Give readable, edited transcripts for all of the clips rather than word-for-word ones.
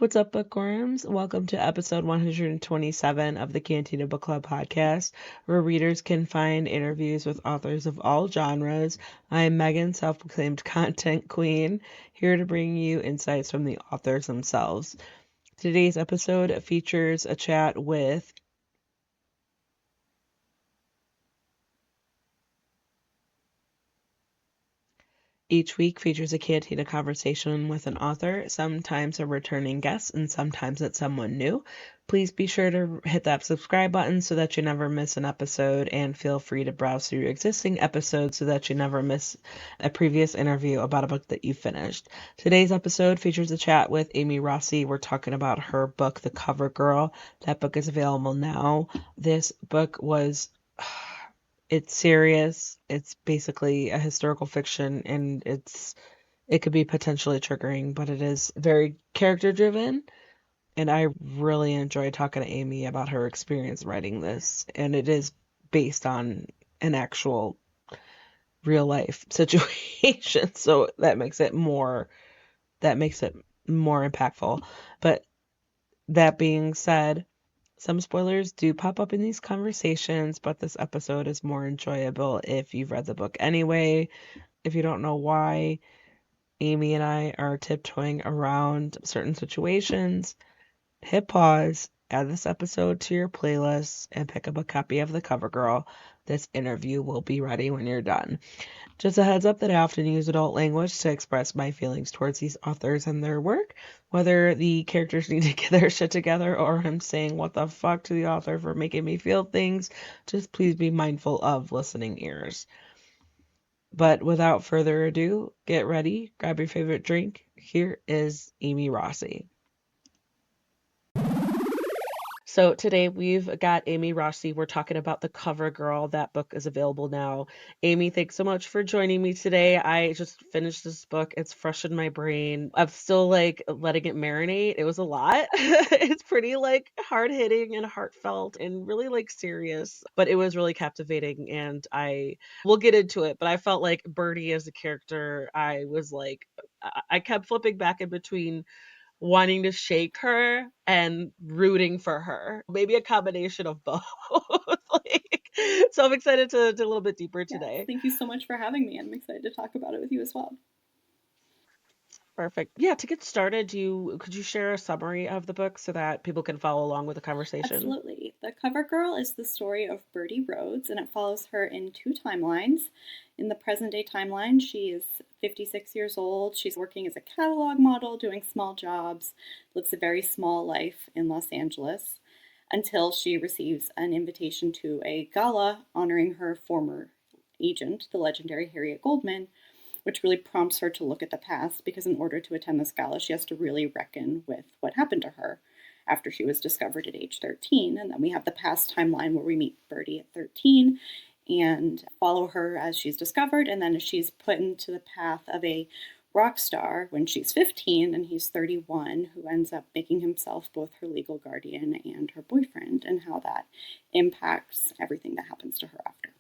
What's up, bookworms? Welcome to episode 127 of the Cantina Book Club podcast, where readers can find interviews with authors of all genres. I am Megan, self-proclaimed content queen, here to bring you insights from the authors themselves. Today's episode features a chat with Each week features a Cantina conversation with an author, sometimes a returning guest, and sometimes it's someone new. Please be sure to hit that subscribe button so that you never miss an episode, and feel free to browse through existing episodes so that you never miss a previous interview about a book that you finished. Today's episode features a chat with Amy Rossi. We're talking about her book, The Cover Girl. That book is available now. This book was it's serious. It's basically a historical fiction, and it could be potentially triggering, but it is very character driven. And I really enjoyed talking to Amy about her experience writing this, and it is based on an actual real life situation. So that makes it more impactful. But that being said, some spoilers do pop up in these conversations, but this episode is more enjoyable if you've read the book anyway. If you don't know why Amy and I are tiptoeing around certain situations, hit pause, add this episode to your playlist, and pick up a copy of The Cover Girl. This interview will be ready when you're done. Just a heads up that I often use adult language to express my feelings towards these authors and their work, whether the characters need to get their shit together or I'm saying what the fuck to the author for making me feel things. Just please be mindful of listening ears. But without further ado, get ready, grab your favorite drink. Here is Amy Rossi. So today we've got Amy Rossi. We're talking about The Cover Girl. That book is available now. Amy, thanks so much for joining me today. I just finished this book. It's fresh in my brain. I'm still letting it marinate. It was a lot. It's pretty hard hitting and heartfelt and really serious, but it was really captivating, and we'll get into it, but I felt like Birdie as a character, I kept flipping back in between wanting to shake her and rooting for her. Maybe a combination of both. So I'm excited to do a little bit deeper today. Yes, thank you so much for having me. I'm excited to talk about it with you as well. Perfect. Yeah, to get started, could you share a summary of the book so that people can follow along with the conversation? Absolutely. The Cover Girl is the story of Birdie Rhodes, and it follows her in two timelines. In the present day timeline, she is 56 years old. She's working as a catalog model, doing small jobs, lives a very small life in Los Angeles until she receives an invitation to a gala honoring her former agent, the legendary Harriet Goldman, which really prompts her to look at the past because in order to attend this gala, she has to really reckon with what happened to her after she was discovered at age 13. And then we have the past timeline where we meet Birdie at 13 and follow her as she's discovered, and then as she's put into the path of a rock star when she's 15 and he's 31, who ends up making himself both her legal guardian and her boyfriend, and how that impacts everything that happens to her after.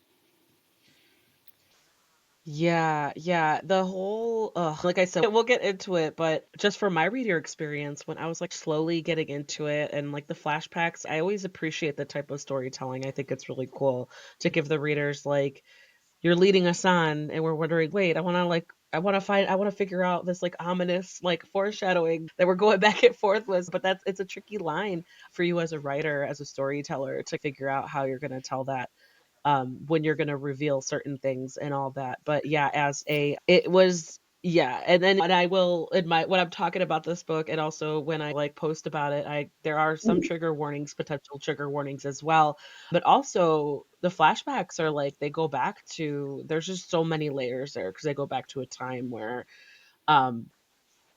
Yeah. The whole, like I said, we'll get into it, but just from my reader experience, when I was slowly getting into it and the flashbacks, I always appreciate the type of storytelling. I think it's really cool to give the readers you're leading us on and we're wondering, wait, I want to figure out this ominous foreshadowing that we're going back and forth with. But it's a tricky line for you as a writer, as a storyteller, to figure out how you're going to tell that, when you're going to reveal certain things and all that. But yeah, it was, yeah. And then, and I will, in my, when I'm talking about this book, and also when I post about it, there are some trigger warnings, potential trigger warnings as well. But also the flashbacks are they go back to, there's just so many layers there because they go back to a time where, um,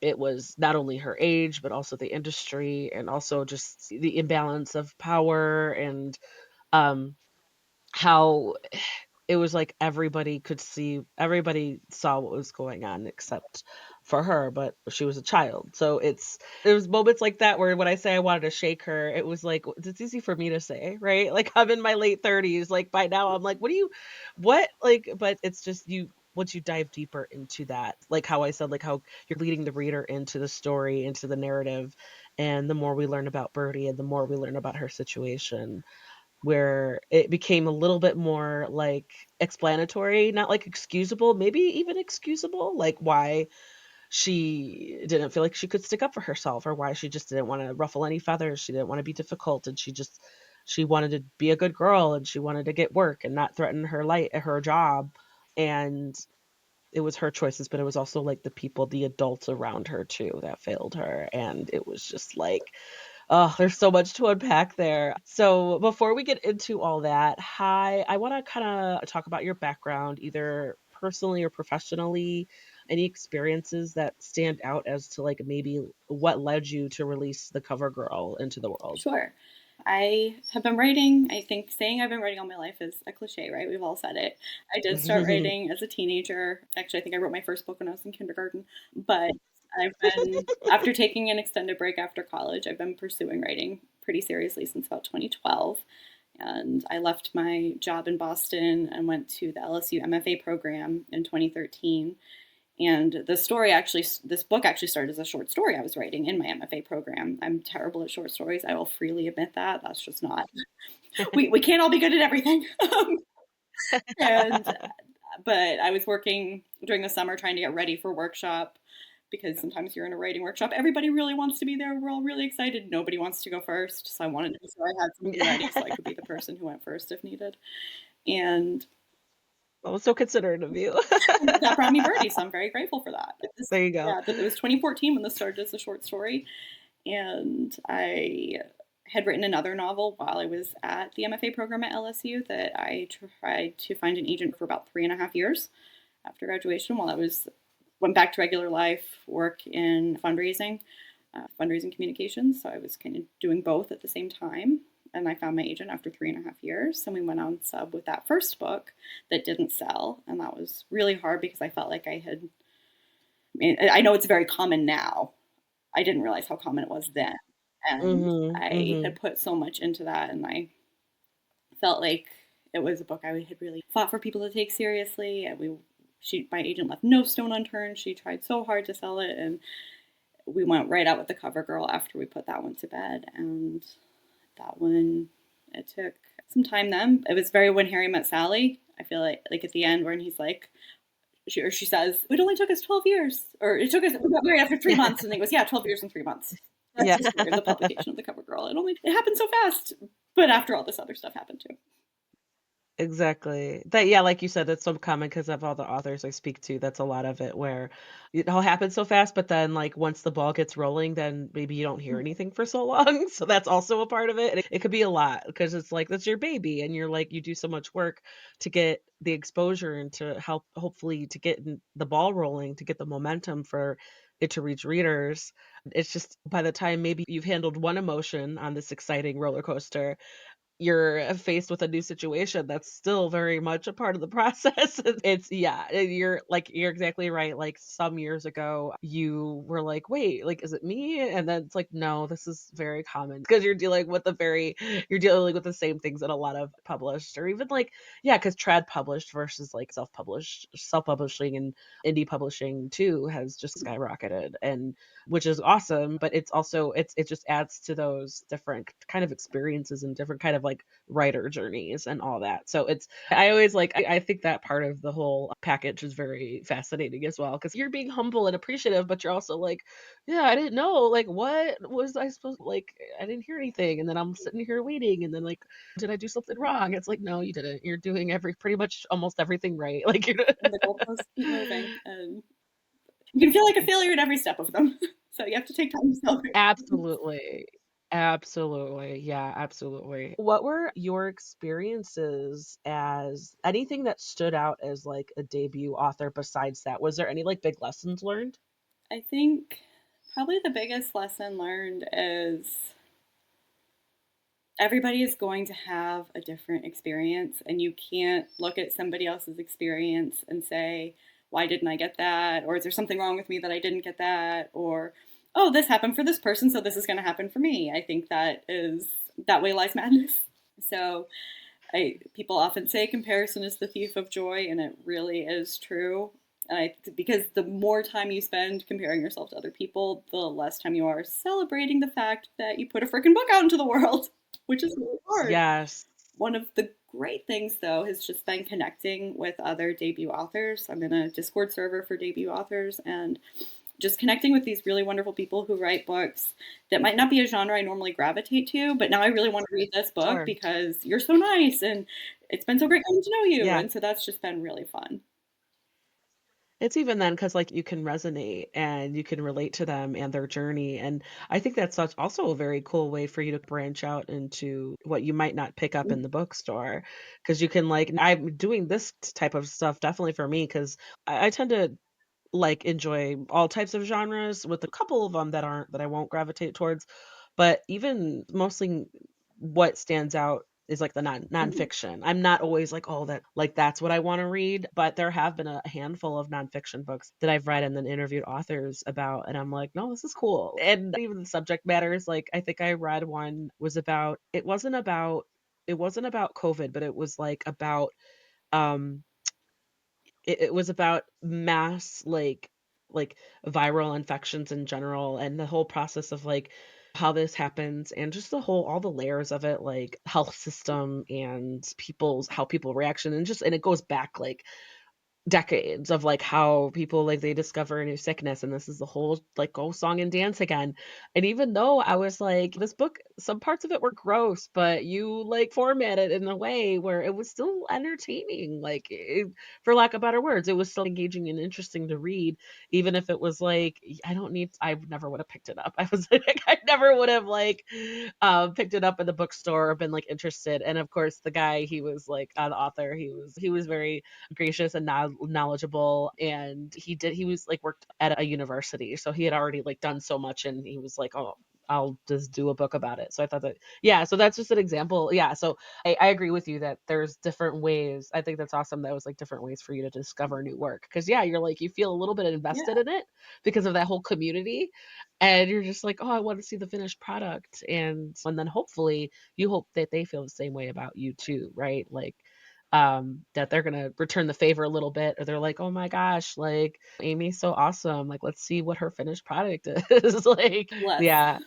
it was not only her age, but also the industry, and also just the imbalance of power, and um, how it was everybody saw what was going on except for her, but she was a child. So there was moments like that where when I say I wanted to shake her, it was it's easy for me to say, right? I'm in my late 30s, by now I'm but it's just once you dive deeper into that, how I said, how you're leading the reader into the story, into the narrative, And the more we learn about Birdie and the more we learn about her situation, where it became a little bit more, like, explanatory, not, like, excusable, maybe even excusable, like, why she didn't feel like she could stick up for herself or why she just didn't wanna ruffle any feathers, she didn't wanna be difficult, and she wanted to be a good girl, and she wanted to get work and not threaten her job, and it was her choices, but it was also, like, the people, the adults around her too that failed her, and it was just like, oh, there's so much to unpack there. So before we get into all that, I wanna kinda talk about your background, either personally or professionally, any experiences that stand out as to, like, maybe what led you to release the cover girl into the world. Sure. I have been writing. I think saying I've been writing all my life is a cliche, right? We've all said it. I did start writing as a teenager. Actually, I think I wrote my first book when I was in kindergarten. But after taking an extended break after college, I've been pursuing writing pretty seriously since about 2012. And I left my job in Boston and went to the LSU MFA program in 2013. And this book actually started as a short story I was writing in my MFA program. I'm terrible at short stories. I will freely admit that. That's just not, we can't all be good at everything. and, but I was working during the summer trying to get ready for workshop because sometimes you're in a writing workshop. Everybody really wants to be there. We're all really excited. Nobody wants to go first. So I wanted to make sure I had something ready so I could be the person who went first if needed. And Oh, so considerate of you. that brought me Birdie, so I'm very grateful for that. There you go. Yeah, it was 2014 when this started as a short story, and I had written another novel while I was at the MFA program at LSU that I tried to find an agent for about 3.5 years after graduation. While I was went back to regular life, work in fundraising communications. So I was kind of doing both at the same time. And I found my agent after 3.5 years, and we went on sub with that first book that didn't sell, and that was really hard because I felt like I had. I mean, I know it's very common now. I didn't realize how common it was then, and Mhm, I had mhm. put so much into that, and I felt like it was a book I had really fought for people to take seriously. And my agent left no stone unturned. She tried so hard to sell it, and we went right out with the cover girl after we put that one to bed. And that one, it took some time then. It was very When Harry Met Sally. I feel like at the end when he's like, she says, it only took us 12 years, or it took us, we got married after 3 months. And he goes, yeah, 12 years and 3 months. That's Yeah. the story of the publication of the cover girl. It happened so fast, but after all this other stuff happened too. Exactly. That yeah, like you said, that's so common because of all the authors I speak to, that's a lot of it where it all happens so fast, but then, like, once the ball gets rolling, then maybe you don't hear anything for so long, so that's also a part of it, and it could be a lot because it's like, that's your baby, and you're like you do so much work to get the exposure and to help hopefully to get the ball rolling, to get the momentum for it to reach readers. It's just by the time maybe you've handled one emotion on this exciting roller coaster, you're faced with a new situation that's still very much a part of the process. It's yeah, you're exactly right. Like some years ago, you were like, "Wait, like, is it me?" And then it's like, "No, this is very common because you're dealing with the same things that a lot of published or even like yeah, because trad published versus like self-publishing and indie publishing too has just skyrocketed and which is awesome, but it's also it just adds to those different kind of experiences and different kind of like writer journeys and all that. So it's I always I think that part of the whole package is very fascinating as well because you're being humble and appreciative, but you're also like, yeah, I didn't know. Like, what was I supposed like? I didn't hear anything, and then I'm sitting here waiting, and then like, did I do something wrong? It's like, no, you didn't. You're doing pretty much almost everything right. Like you're And the goalposts keep moving, and you can feel like a failure at every step of them. So you have to take time to celebrate. Absolutely. Absolutely. Yeah, absolutely. What were your experiences as anything that stood out as like a debut author besides that? Was there any like big lessons learned? I think probably the biggest lesson learned is everybody is going to have a different experience, and you can't look at somebody else's experience and say, why didn't I get that? Or is there something wrong with me that I didn't get that? Or, oh, this happened for this person, so this is going to happen for me. I think that way lies madness. So people often say comparison is the thief of joy, and it really is true. And I because the more time you spend comparing yourself to other people, the less time you are celebrating the fact that you put a freaking book out into the world, which is really hard. Yes. One of the great things, though, has just been connecting with other debut authors. I'm in a Discord server for debut authors and just connecting with these really wonderful people who write books that might not be a genre I normally gravitate to, but now I really want to read this book Sure. because you're so nice and it's been so great getting to know you. Yeah. And so that's just been really fun. It's even then because like, you can resonate and you can relate to them and their journey, and I think that's such also a very cool way for you to branch out into what you might not pick up in the bookstore, because you can, like I'm doing this type of stuff definitely for me, 'cause I tend to like, enjoy all types of genres with a couple of them that I won't gravitate towards, but even mostly what stands out is, like, the Mhm. nonfiction. I'm not always like, "Oh, that's what I wanna read," but there have been a handful of nonfiction books that I've read and then interviewed authors about, and I'm like, "No, this is cool." And even the subject matters, like, I think I read one was about it wasn't about COVID, but it was, like, about, um it was about mass, like, viral infections in general and the whole process of, like, how this happens and just the whole all the layers of it, like, health system and people's how people reaction and it goes back, like, decades of, like, how people, like, they discover a new sickness, and this is the whole, like, go song and dance again, and even though I was like, "This book some parts of it were gross, but you, like, format it in a way where it was still entertaining," like, for lack of better words, it was still engaging and interesting to read, even if it was like, I never would have picked it up. I was like, I never would have, like, picked it up in the bookstore or been, like, interested, and, of course, the guy, he was, like, the author, he was very gracious and knowledgeable, and he was like worked at a university, so he had already like done so much, and he was like, "Oh, I'll just do a book about it." So I thought that yeah, so that's just an example. Yeah, so I agree with you that there's different ways. I think that's awesome. That was like different ways for you to discover new work because yeah, you're like you feel a little bit Yeah. invested in it because of that whole community, and you're just like, "Oh, I want to see the finished product," and then hopefully you hope that they feel the same way about you too, right? Like that they're gonna return the favor a little bit, or they're like, "Oh my gosh, like, Amy's so awesome, like, let's see what her finished product is." Like, Bless. yeah.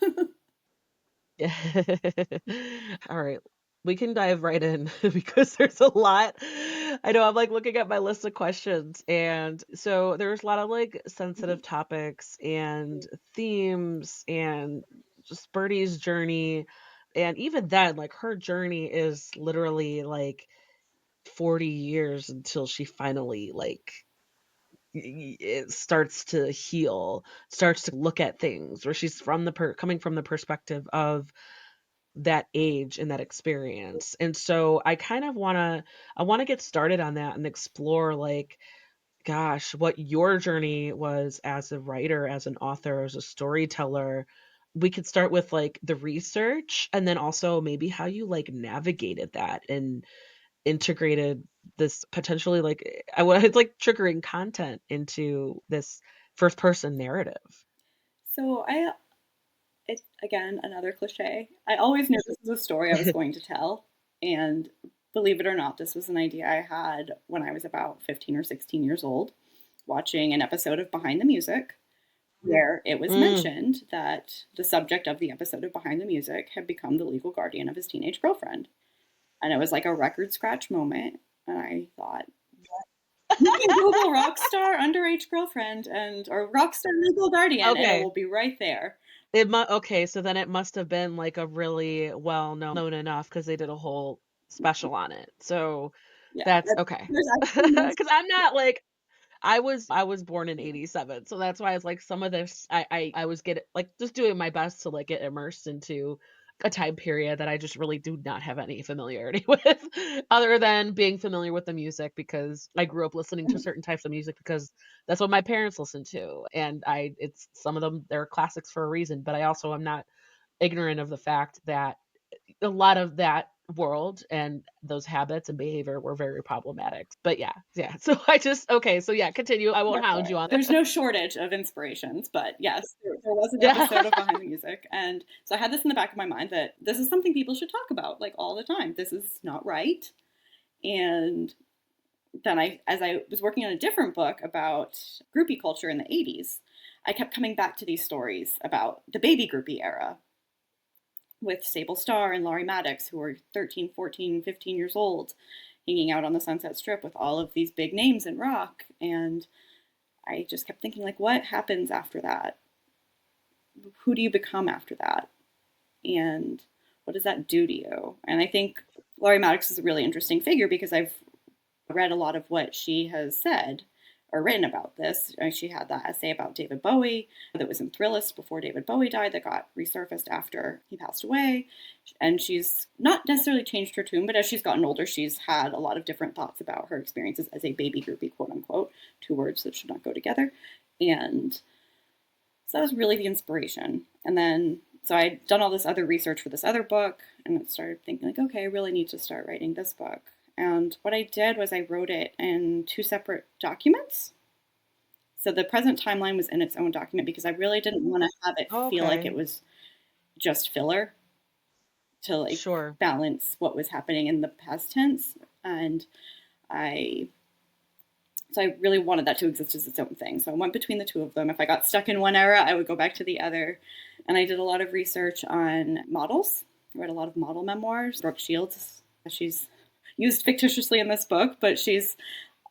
Alright, we can dive right in because there's a lot. I know I'm, like, looking at my list of questions, and so there's a lot of, like, Mhm. sensitive topics and themes and just Birdie's journey, and even then, like, her journey is literally, like 40 years until she finally, like, it starts to heal, starts to look at things where she's from coming from the perspective of that age and that experience, and so I wanna get started on that and explore, like, gosh, what your journey was as a writer, as an author, as a storyteller. We could start with, like, the research and then also maybe how you, like, navigated that and integrated this potentially like it's like triggering content into this first person narrative. So it's again another cliche. I always knew this was a story I was going to tell, and believe it or not, this was an idea I had when I was about 15 or 16 years old, watching an episode of Behind the Music, where it was Mm, mentioned that the subject of the episode of Behind the Music had become the legal guardian of his teenage girlfriend. And it was like a record scratch moment. And I thought, you can Google rock star underage girlfriend and or rock star legal guardian, and it okay. will be right there. Okay, so then it must have been like a really well known enough because they did a whole special on it. So Yeah, that's okay. there's actually no. Because I'm not like I was born in '87, so that's why it's like some of this I was getting like just doing my best to like get immersed into a time period that I just really do not have any familiarity with, other than being familiar with the music because I grew up listening to certain types of music because that's what my parents listened to, and I it's some of them they're classics for a reason, but I also am not ignorant of the fact that a lot of that world and those habits and behavior were very problematic. But yeah, yeah. So I just okay, so yeah, continue. I won't That's all hound right. you on it. There's no shortage of inspirations, but yes, there was an Yeah. episode of Behind the Music, and so I had this in the back of my mind that this is something people should talk about, like, all the time. This is not right, and then as I was working on a different book about groupie culture in the 80s, I kept coming back to these stories about the baby groupie era with Sable Starr and Laurie Maddox, who were 13, 14, 15 years old, hanging out on the Sunset Strip with all of these big names in rock. And I just kept thinking, like, what happens after that? Who do you become after that? And what does that do to you? And I think Laurie Maddox is a really interesting figure because I've read a lot of what she has said or written about this. She had that essay about David Bowie that was in Thrillist before David Bowie died that got resurfaced after he passed away. And she's not necessarily changed her tune, but as she's gotten older, she's had a lot of different thoughts about her experiences as a baby groupie, quote unquote, two words that should not go together. And so that was really the inspiration. And then, so I'd done all this other research for this other book and it started thinking, like, okay, I really need to start writing this book. And what I did was I wrote it in two separate documents. So the present timeline was in its own document because I really didn't want to have it feel like Okay. it was just filler to like Sure. balance what was happening in the past tense. And I so I really wanted that to exist as its own thing. So I went between the two of them. If I got stuck in one era, I would go back to the other. And I did a lot of research on models. I read a lot of model memoirs. Brooke Shields, she's used fictitiously in this book, but she's,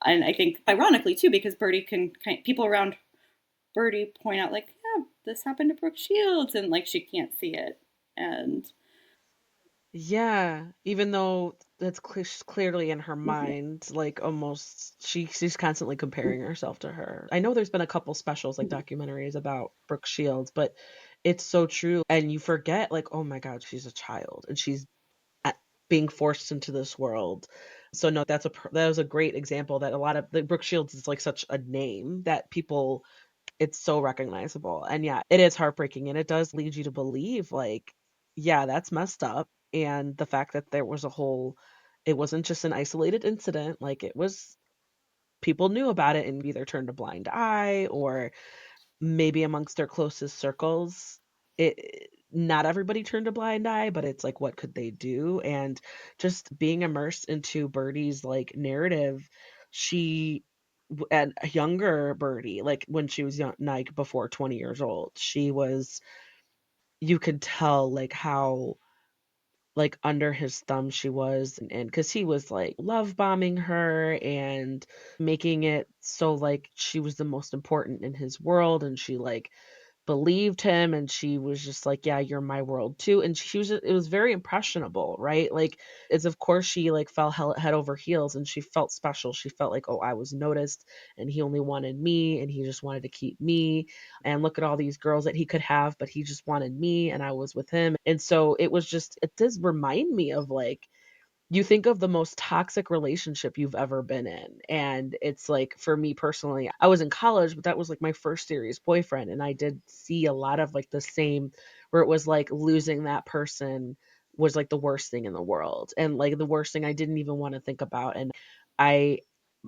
and I think ironically too, because Birdie can people around Birdie point out like, yeah, this happened to Brooke Shields, and like she can't see it. And Yeah, even though that's clearly in her mhm, mind, like almost she's constantly comparing herself to her. I know there's been a couple specials like mhm, documentaries about Brooke Shields, but it's so true and you forget like, oh my God, she's a child and she's a- being forced into this world. So no, that was a great example that a lot of the Brooke Shields is like such a name that people it's so recognizable. And yeah, it is heartbreaking and it does lead you to believe like, yeah, that's messed up. And the fact that there was a whole it wasn't just an isolated incident, like it was people knew about it and either turned a blind eye or maybe amongst their closest circles not everybody turned a blind eye, but it's like what could they do? And just being immersed into Birdie's like narrative, she and a younger Birdie, like when she was young, like before 20 years old, she was you could tell like how like under his thumb she was and because he was like love bombing her and making it so like she was the most important in his world and she like believed him and she was just like, "Yeah, you're my world too." And she was it was very impressionable, right? Like it's of course she like fell head over heels and she felt special. She felt like, "Oh, I was noticed and he only wanted me and he just wanted to keep me and look at all these girls that he could have, but he just wanted me and I was with him." And so it was just it does remind me of like you think of the most toxic relationship you've ever been in, and it's like, for me personally, I was in college, but that was, like, my first serious boyfriend, and I did see a lot of, like, the same where it was like losing that person was, like, the worst thing in the world, and, like, the worst thing I didn't even wanna think about, and I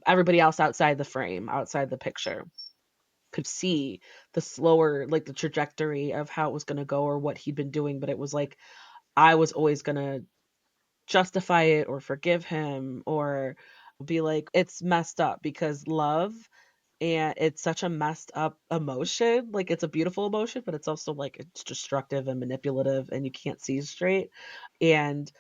everybody else outside the frame, outside the picture, could see the slower like, the trajectory of how it was gonna go or what he'd been doing, but it was like, I was always gonna justify it or forgive him or be like, it's messed up because love and it's such a messed up emotion. Like it's a beautiful emotion, but it's also like it's destructive and manipulative and you can't see straight. And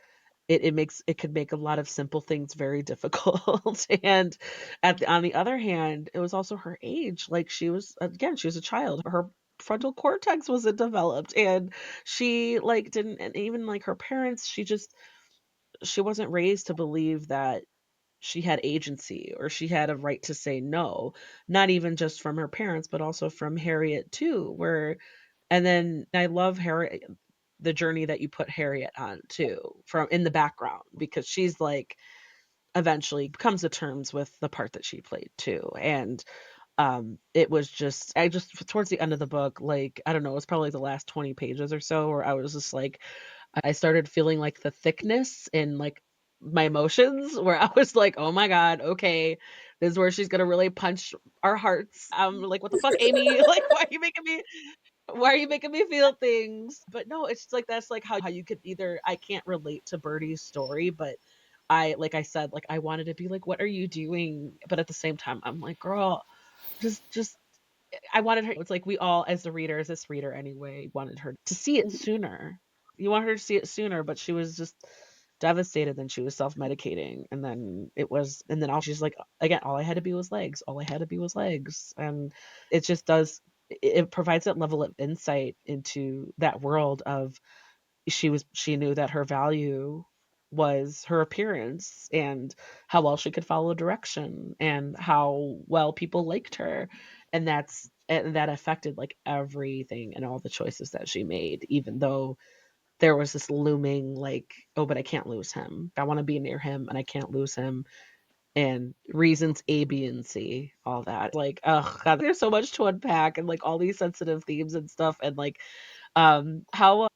it makes it could make a lot of simple things very difficult. And on the other hand, it was also her age. Like she was again, she was a child. Her frontal cortex wasn't developed and she like didn't and even like her parents, she wasn't raised to believe that she had agency or she had a right to say no, not even just from her parents, but also from Harriet too, where and then I love Harriet the journey that you put Harriet on too, from in the background because she's like eventually comes to terms with the part that she played too. And it was just I just towards the end of the book, like I don't know, it was probably the last 20 pages or so where I was just like I started feeling like the thickness in like my emotions where I was like, "Oh my god, okay, this is where she's gonna really punch our hearts." I'm like, "What the fuck, Amy? Like, why are you making me feel things?" But no, it's like that's like how you could either I can't relate to Birdie's story, but like I said, like, I wanted to be like, "What are you doing?" But at the same time, I'm like, "Girl, just" I wanted her it's like we all as the reader, as this reader anyway, wanted her to see it Mhm. sooner. You want her to see it sooner, but she was just devastated, then she was self-medicating, and then all she's like, again, all I had to be was legs, all I had to be was legs, and it just does it provides that level of insight into that world of she knew that her value was her appearance and how well she could follow direction and how well people liked her, and that affected, like, everything and all the choices that she made, even though there was this looming, like, "Oh, but I can't lose him. I wanna be near him, and I can't lose him," and reasons A, B, and C, all that. Like, oh god, there's so much to unpack and, like, all these sensitive themes and stuff, and, like, how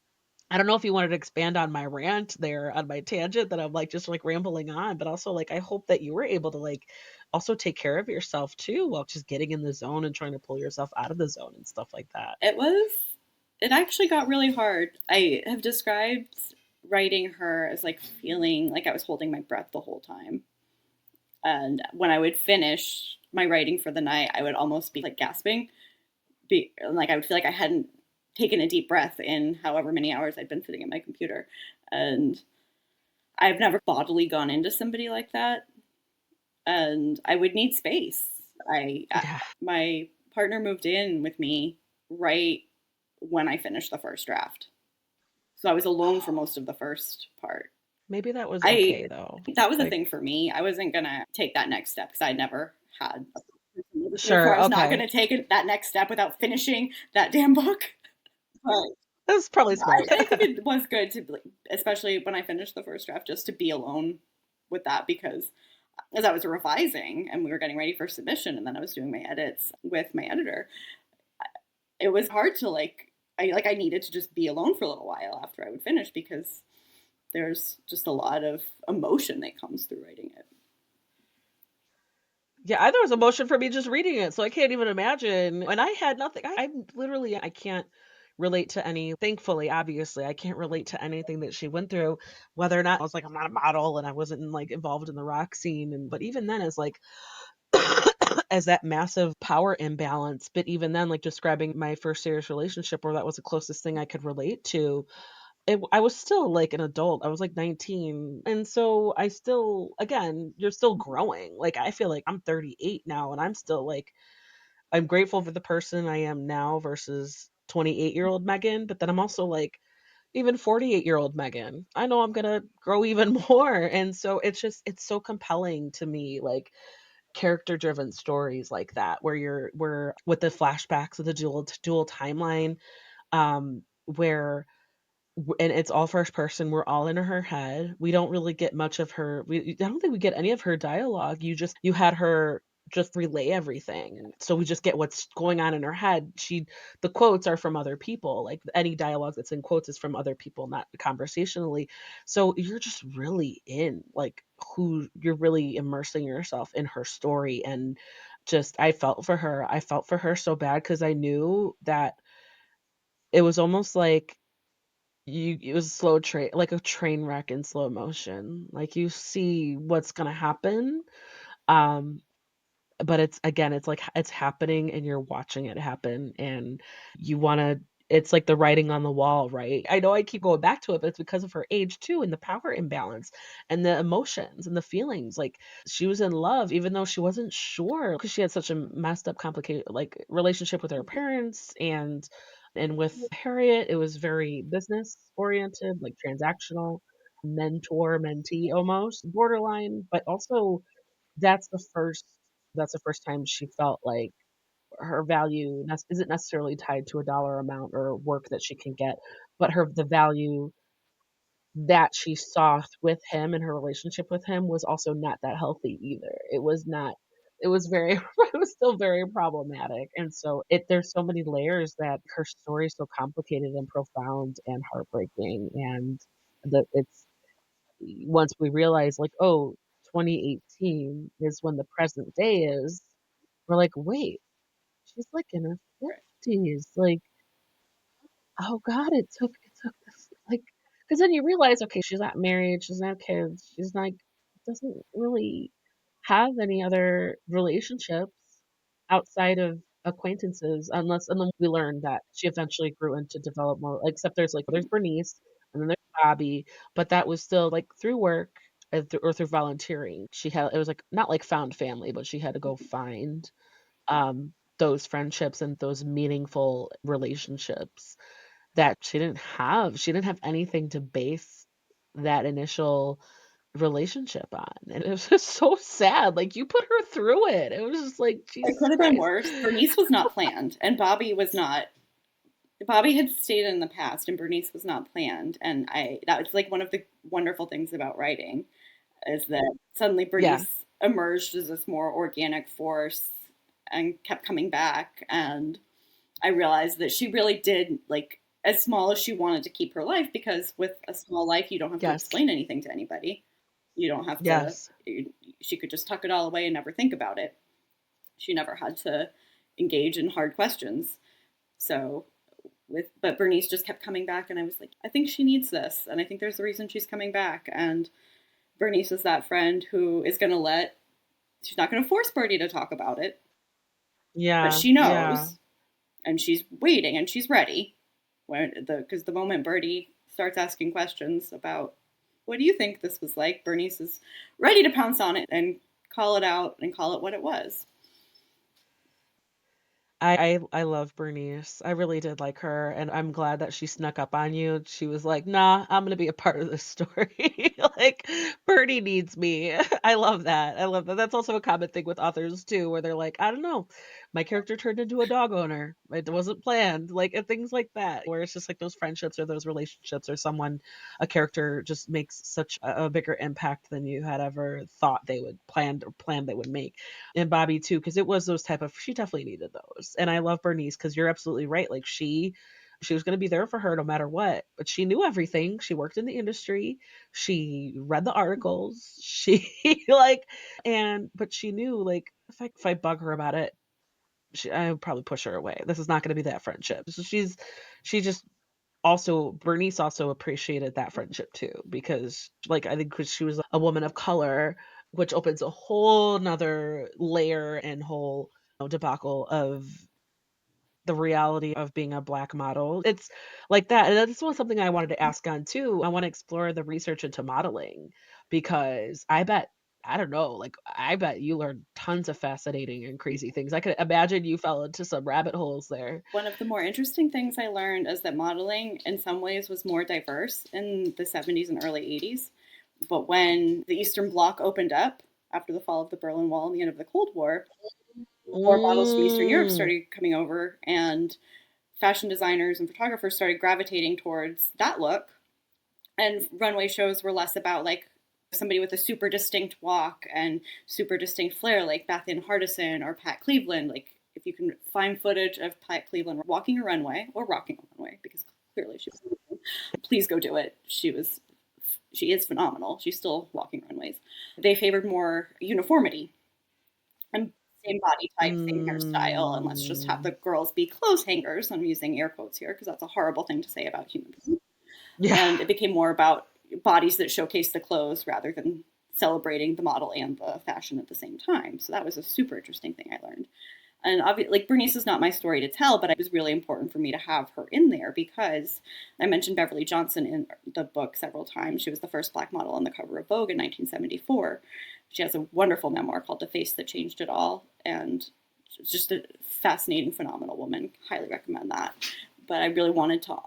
I don't know if you wanted to expand on my rant there, on my tangent that I'm, like, just, like, rambling on, but also, like, I hope that you were able to, like, also take care of yourself too while just getting in the zone and trying to pull yourself out of the zone and stuff like that. It was, it actually got really hard. I have described writing her as like feeling like I was holding my breath the whole time. And when I would finish my writing for the night, I would almost be like gasping. Like I would feel like I hadn't taken a deep breath in however many hours I'd been sitting at my computer. And I've never bodily gone into somebody like that. And I would need space. Yeah. My partner moved in with me right when I finished the first draft. So I was alone for most of the first part. Maybe that was I okay though. That was a Like thing for me. I wasn't gonna take that next step because I never had a person live with me before. sure, I was not okay. gonna take that next step without finishing that damn book. But That's probably smart. I think it was good to, especially when I finished the first draft, just to be alone with that because as I was revising and we were getting ready for submission, and then I was doing my edits with my editor, it was hard to I needed to just be alone for a little while after I would finish because there's just a lot of emotion that comes through writing it. Yeah, there was emotion for me just reading it, so I can't even imagine. And I had nothing. I'm literally I can't relate to any. Thankfully, obviously, I can't relate to anything that she went through. Whether or not I was like, I'm not a model, and I wasn't like involved in the rock scene, and but even then, as like as that massive power imbalance. But even then, like describing my first serious relationship, where that was the closest thing I could relate to, I was still, like, an adult, I was, like, 19, and so I still again, you're still growing, like, I feel like I'm 38 now, and I'm still, like I'm grateful for the person I am now versus 28-year-old Megan, but then I'm also, like, even 48-year-old Megan, I know I'm gonna grow even more, and so it's so compelling to me, like, character-driven stories like that, where where with the flashbacks of the dual timeline, where and it's all first person. We're all in her head. We don't really get much of her. I don't think we get any of her dialogue. You had her just relay everything. So we just get what's going on in her head. The quotes are from other people. Like any dialogue that's in quotes is from other people, not conversationally. So you're just really in like who you're really immersing yourself in her story and just I felt for her. I felt for her so bad because I knew that it was almost like it was slow train like a train wreck in slow motion. Like, you see what's gonna happen, um, but it's again, it's like it's happening and you're watching it happen, and you wanna it's like the writing on the wall, right? I know I keep going back to it, but it's because of her age too, and the power imbalance, and the emotions, and the feelings, like, she was in love even though she wasn't sure because she had such a messed up, complicated, like, relationship with her parents, and with Harriet, it was very business oriented, like, transactional, mentor-mentee almost, borderline, but also that's the first that's the first time she felt like her value isn't necessarily tied to a dollar amount or work that she can get, but the value that she saw with him and her relationship with him was also not that healthy either. It was not it was very it was still very problematic, and so there's so many layers that her story is so complicated and profound and heartbreaking, and it's once we realize like, "Oh, 2018 is when the present day is," we're like, "Wait, she's, like, in her 50s." Like, "Oh god, it took this," like, because then you realize, okay, she's not married, she doesn't have kids, she's like doesn't really have any other relationships outside of acquaintances, unless and then we learned that she eventually grew into develop more except there's Bernice, and then there's Bobby, but that was still, like, through work and through volunteering. She had it was, like, not like found family, but she had to go find, those friendships and those meaningful relationships that she didn't have anything to base that initial relationship on, and it was just so sad, like, you put her through it. It was just like, It Jesus could have been Christ. worse. Bernice was not planned, and Bobby was not. Bobby had stayed in the past, and Bernice was not planned. And I that was like one of the wonderful things about writing is that suddenly Yeah, Bernice emerged as this more organic force and kept coming back. And I realized that she really did like as small as she wanted to keep her life because with a small life, you don't have to yes, explain anything to anybody. You don't have to. yes. She could just tuck it all away and never think about it. She never had to engage in hard questions. So but Bernice just kept coming back and I was like, I think she needs this and I think there's a reason she's coming back. And Bernice is that friend who is gonna let she's not gonna force Birdie to talk about it, but Yeah, she yeah. knows and she's waiting and she's ready. When the moment Birdie starts asking questions about what do you think this was like, Bernice is ready to pounce on it and call it out and call it what it was. I love Bernice. I really did like her, and I'm glad that she snuck up on you. She was like, "Nah, I'm gonna be a part of this story." Like, Birdie needs me. I love that. I love that. That's also a common thing with authors too, where they're like, "I don't know, my character turned into a dog owner. It wasn't planned." Like, and things like that, where it's just like those friendships or those relationships or someone, a character just makes such a bigger impact than you had ever thought they would plan they would make. And Bobby too, because it was those type of she definitely needed those. And I love Bernice because you're absolutely right. Like she was going to be there for her no matter what. But she knew everything. She worked in the industry. She read the articles. She like and but she knew like if I bug her about it, I would probably push her away. This is not going to be that friendship. So she just also Bernice also appreciated that friendship too because like I think because she was a woman of color, which opens a whole nother layer and whole debacle of the reality of being a black model. It's like that. And this was something I wanted to ask on too. I want to explore the research into modeling because I don't know, like I bet you learned tons of fascinating and crazy things. I could imagine you fell into some rabbit holes there. One of the more interesting things I learned is that modeling, in some ways, was more diverse in the 70s and early 80s. But when the Eastern Bloc opened up after the fall of the Berlin Wall and the end of the Cold War, more models from Eastern Europe Mm. started coming over, and fashion designers and photographers started gravitating towards that look. And runway shows were less about like somebody with a super distinct walk and super distinct flair, like Bethan Hardison or Pat Cleveland. Like if you can find footage of Pat Cleveland walking a runway or rocking a runway, because clearly she was, please go do it. She is phenomenal. She's still walking runways. They favored more uniformity and same body type, same hairstyle, and let's just have the Mm. girls be clothes hangers. I'm using air quotes here because that's a horrible thing to say about human beings. Yeah. And it became more about bodies that showcase the clothes rather than celebrating the model and the fashion at the same time. So that was a super interesting thing I learned. And obviously, like Bernice is not my story to tell, but it was really important for me to have her in there because I mentioned Beverly Johnson in the book several times. She was the first black model on the cover of Vogue in 1974. She has a wonderful memoir called The Face That Changed It All, and she's just a fascinating, phenomenal woman. Highly recommend that. But I really wanted to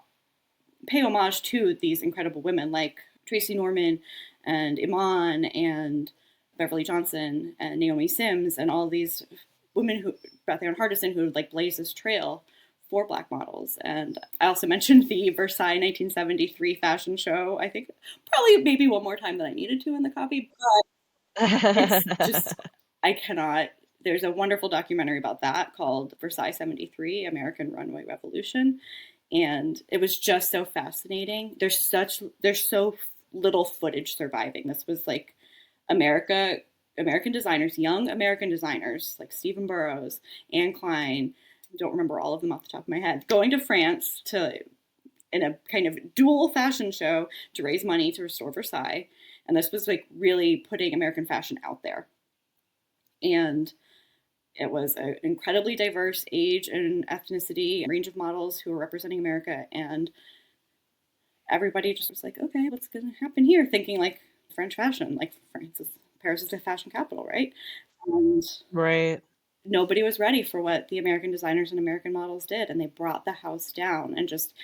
pay homage to these incredible women like Tracy Norman and Iman and Beverly Johnson and Naomi Sims and all these women who Beth Ann Hardison who like blazed this trail for black models. And I also mentioned the Versailles 1973 fashion show. I think probably maybe one more time than I needed to in the copy, but it's just I cannot. There's a wonderful documentary about that called Versailles 73 American Runway Revolution, and it was just so fascinating. There's so little footage surviving. This was like America American designers, young American designers like Stephen Burrows, Anne Klein, I don't remember all of them off the top of my head, going to France to in a kind of dual fashion show to raise money to restore Versailles. And this was like really putting American fashion out there. And it was an incredibly diverse age and ethnicity range of models who were representing America. And everybody just was like, okay, what's going to happen here? Thinking like French fashion, like France is, Paris is the fashion capital, right? And Right. nobody was ready for what the American designers and American models did. And they brought the house down. And just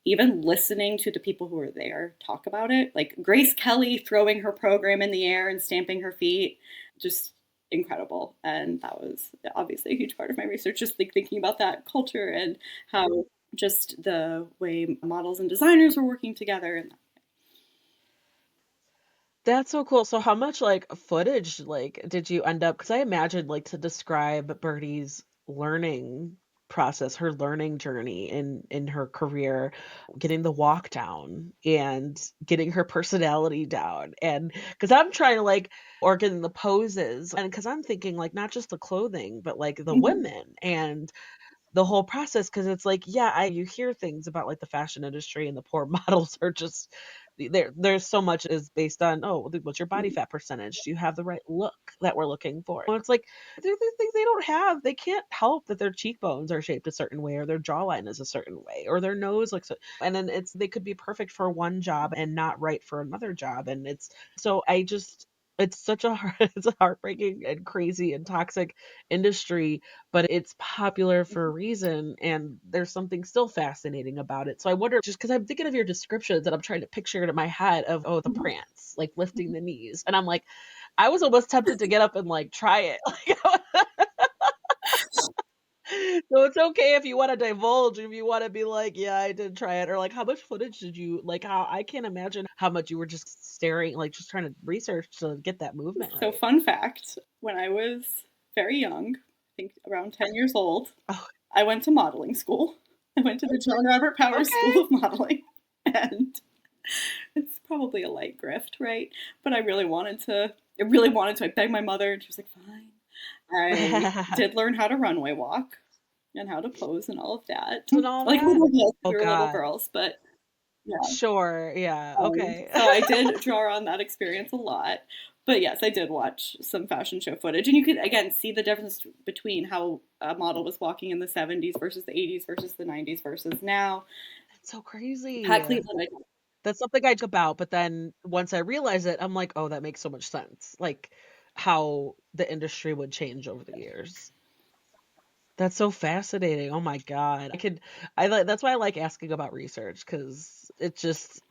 even listening to the people who were there talk about it, like Grace Kelly throwing her program in the air and stamping her feet, just incredible. And that was obviously a huge part of my research, just like thinking about that culture and how just the way models and designers were working together. And That's so cool. So how much like footage like did you end up, because I imagine like to describe Birdie's learning process, her learning journey in her career, getting the walk down and getting her personality down. And because I'm trying to like or getting the poses, and because I'm thinking like not just the clothing, but like the Mhm. women and the whole process, because it's like, yeah, I you hear things about, like, the fashion industry and the poor models are just there's so much is based on, "Oh, what's your body fat percentage? Do you have the right look that we're looking for?" Well, it's like, there are things they don't have. They can't help that their cheekbones are shaped a certain way or their jawline is a certain way or their nose looks and then it's they could be perfect for one job and not right for another job, and it's so I just it's such a it's a heartbreaking and crazy and toxic industry, but it's popular for a reason, and there's something still fascinating about it. So I wonder, just because 'cause I'm thinking of your descriptions and I'm trying to picture it in my head of, oh, the Mhm. prance, like lifting the knees, and I'm like, I was almost tempted to get up and, like, try it. Like, so it's okay if you wanna divulge, if you wanna be like, "Yeah, I did try it," or like, how much footage did you like, how I can't imagine how much you were just staring, like, just trying to research to get that movement So, right. fun fact, when I was very young, I think around 10 years old, Oh, I went to modeling school. I went to the John Robert Powers School okay. of Modeling. And it's probably a light grift, right? But I really wanted to. I begged my mother, and she was like, fine. I did learn how to runway walk and how to pose and all of that. And all Like that. little girls, Oh we were little god. girls, but yeah. Sure, yeah, okay. So I did draw on that experience a lot. But yes, I did watch some fashion show footage. And you could, again, see the difference between how a model was walking in the 70s versus the 80s versus the 90s versus now. That's so crazy. Pat Cleveland, That's something I joke about, but then once I realize it, I'm like, "Oh, that makes so much sense." Like, how the industry would change over the years. That's so fascinating, oh my god. I like that's why I like asking about research, because it just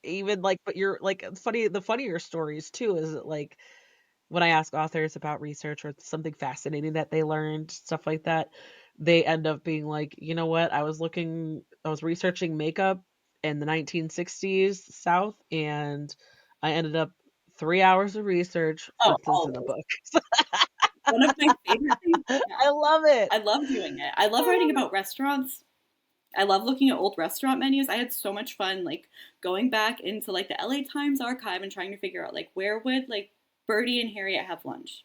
even, like but you're like, funny the funnier stories too is that, like, when I ask authors about research or something fascinating that they learned, stuff like that, they end up being like, "You know what? I was researching makeup in the 1960s South, and I ended up 3 hours of research oh, versus in a always. book." One of my favorite things, yeah. I love it. I love doing it. I love I writing love it. about restaurants. I love looking at old restaurant menus. I had so much fun like going back into like the LA Times archive and trying to figure out like where would like Bertie and Harriet have lunch?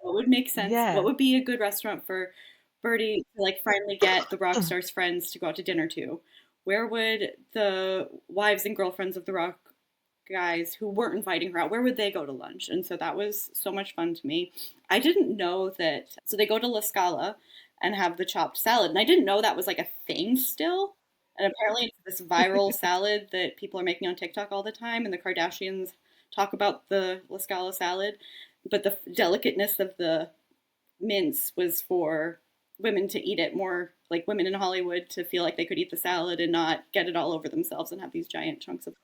What would make sense? What Yeah. would be a good restaurant for Bertie to like finally get the rock star's friends to go out to dinner to? Where would the wives and girlfriends of the rock guys who weren't inviting her out, where would they go to lunch? And so that was so much fun to me. I didn't know that. So they go to La Scala and have the chopped salad. And I didn't know that was like a thing still. And apparently it's this viral salad that people are making on TikTok all the time. And the Kardashians talk about the La Scala salad. But the delicateness of the mince was for women to eat it more, like women in Hollywood to feel like they could eat the salad and not get it all over themselves and have these giant chunks of.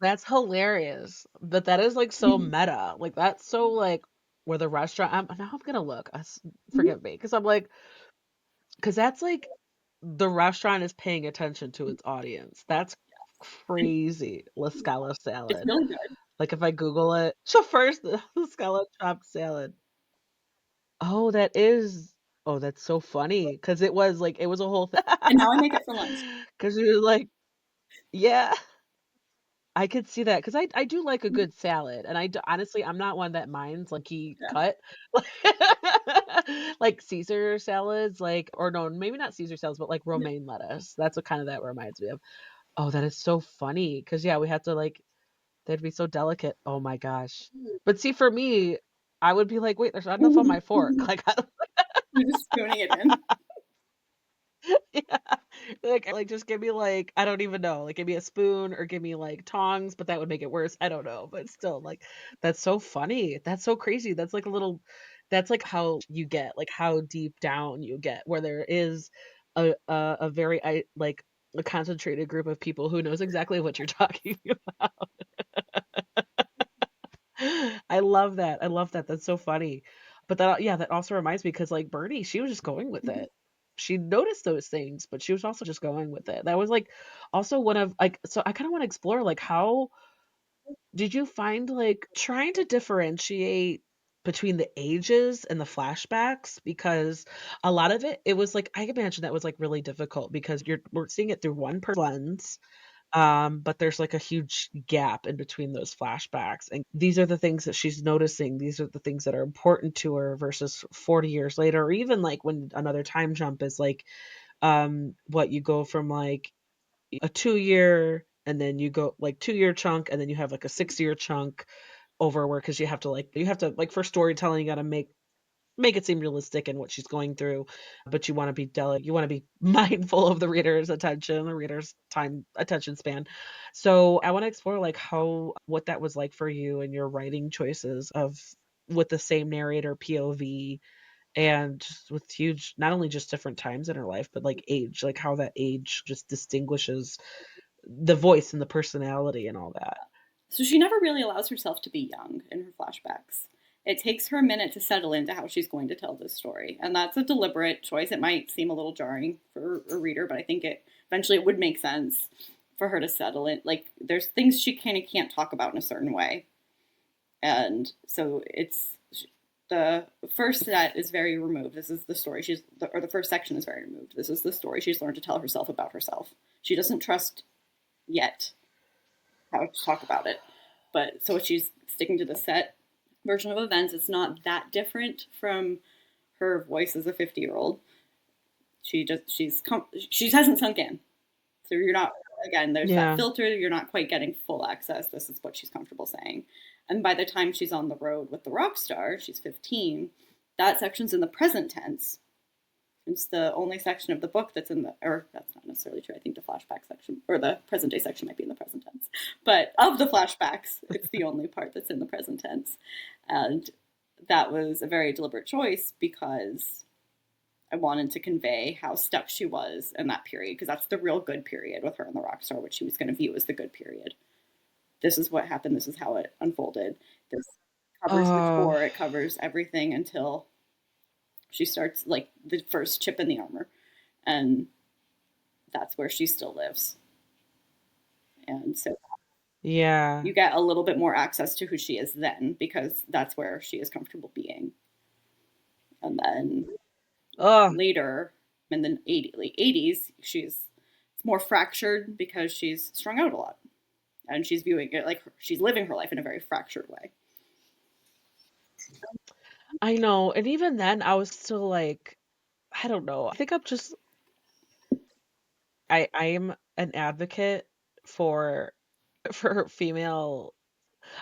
That's hilarious, but that is, like, so Mhm. meta, like, that's so, like, where the restaurant now I'm gonna look, Mhm. forgive me, because 'cause I'm like, because that's, like, the restaurant is paying attention to its audience. That's And crazy. La Scala it's salad. really good. Like, if I Google it, so first, La Scala chopped salad. Oh, that is oh, that's so funny, because it was a whole thing. And now I make it for lunch. Because you were like yeah. I could see that, 'cause I do like a Mhm. good salad, and honestly, I'm not one that minds, like, he Yeah. cut. Like Caesar salads, like or no, maybe not Caesar salads, but, like, Yeah. romaine lettuce. That's what kinda that reminds me of. Oh, that is so funny, 'cause, yeah, we have to, like They'd be so delicate. Oh my gosh. But see, for me, I would be like, "Wait, there's not enough on my fork." Like, I don't You're just spooning it in. yeah. Like, just give me, like, I don't even know, like, give me a spoon or give me, like, tongs, but that would make it worse. I don't know, but still, like, that's so funny. That's so crazy. That's, like, how you get, like, how deep down you get, where there is a very like, a concentrated group of people who knows exactly what you're talking about. I love that. I love that. That's so funny. But that yeah, that also reminds me because like Bernie, she was just going with it. She noticed those things, but she was also just going with it. That was like also one of like so I kind of want to explore like how did you find like trying to differentiate between the ages and the flashbacks because a lot of it was like I imagine that was like really difficult because we're seeing it through one person's lens, but there's like a huge gap in between those flashbacks. And these are the things that she's noticing. These are the things that are important to her versus 40 years later, or even like when another time jump is like, what you go from like a 2 year and then you go like 2 year chunk and then you have like a 6 year chunk over where because you have to like for storytelling you got to make it seem realistic in what she's going through, but you want to be you want to be mindful of the reader's attention, the reader's time attention span. So I want to explore like how what that was like for you and your writing choices of with the same narrator POV and just with huge not only just different times in her life but like age, like how that age just distinguishes the voice and the personality and all that. So she never really allows herself to be young in her flashbacks. It takes her a minute to settle into how she's going to tell this story. And that's a deliberate choice. It might seem a little jarring for a reader, but I think it eventually it would make sense for her to settle in. Like there's things she kind of can't talk about in a certain way. And so it's the first set is very removed. This is the story or the first section is very removed. This is the story she's learned to tell herself about herself. She doesn't trust yet how to talk about it. But so she's sticking to the set version of events. It's not that different from her voice as a 50-year-old. She hasn't sunk in. So you're not again. There's that Yeah. filter. You're not quite getting full access. This is what she's comfortable saying. And by the time she's on the road with the rock star, she's 15. That section's in the present tense. It's the only section of the book that's in the, or that's not necessarily true. I think the flashback section or the present day section might be in the present tense. But of the flashbacks, it's the only part that's in the present tense. And that was a very deliberate choice because I wanted to convey how stuck she was in that period because that's the real good period with her and the rock star, which she was going to view as the good period. This is what happened. This is how it unfolded. This covers the Oh, tour. It covers everything until she starts like the first chip in the armor. And that's where she still lives. And so yeah. you get a little bit more access to who she is then because that's where she is comfortable being. And then Oh, later in the late 80s, she's it's more fractured because she's strung out a lot. And she's viewing it like she's living her life in a very fractured way. I know. And even then I was still like I don't know. I think I'm an advocate for for female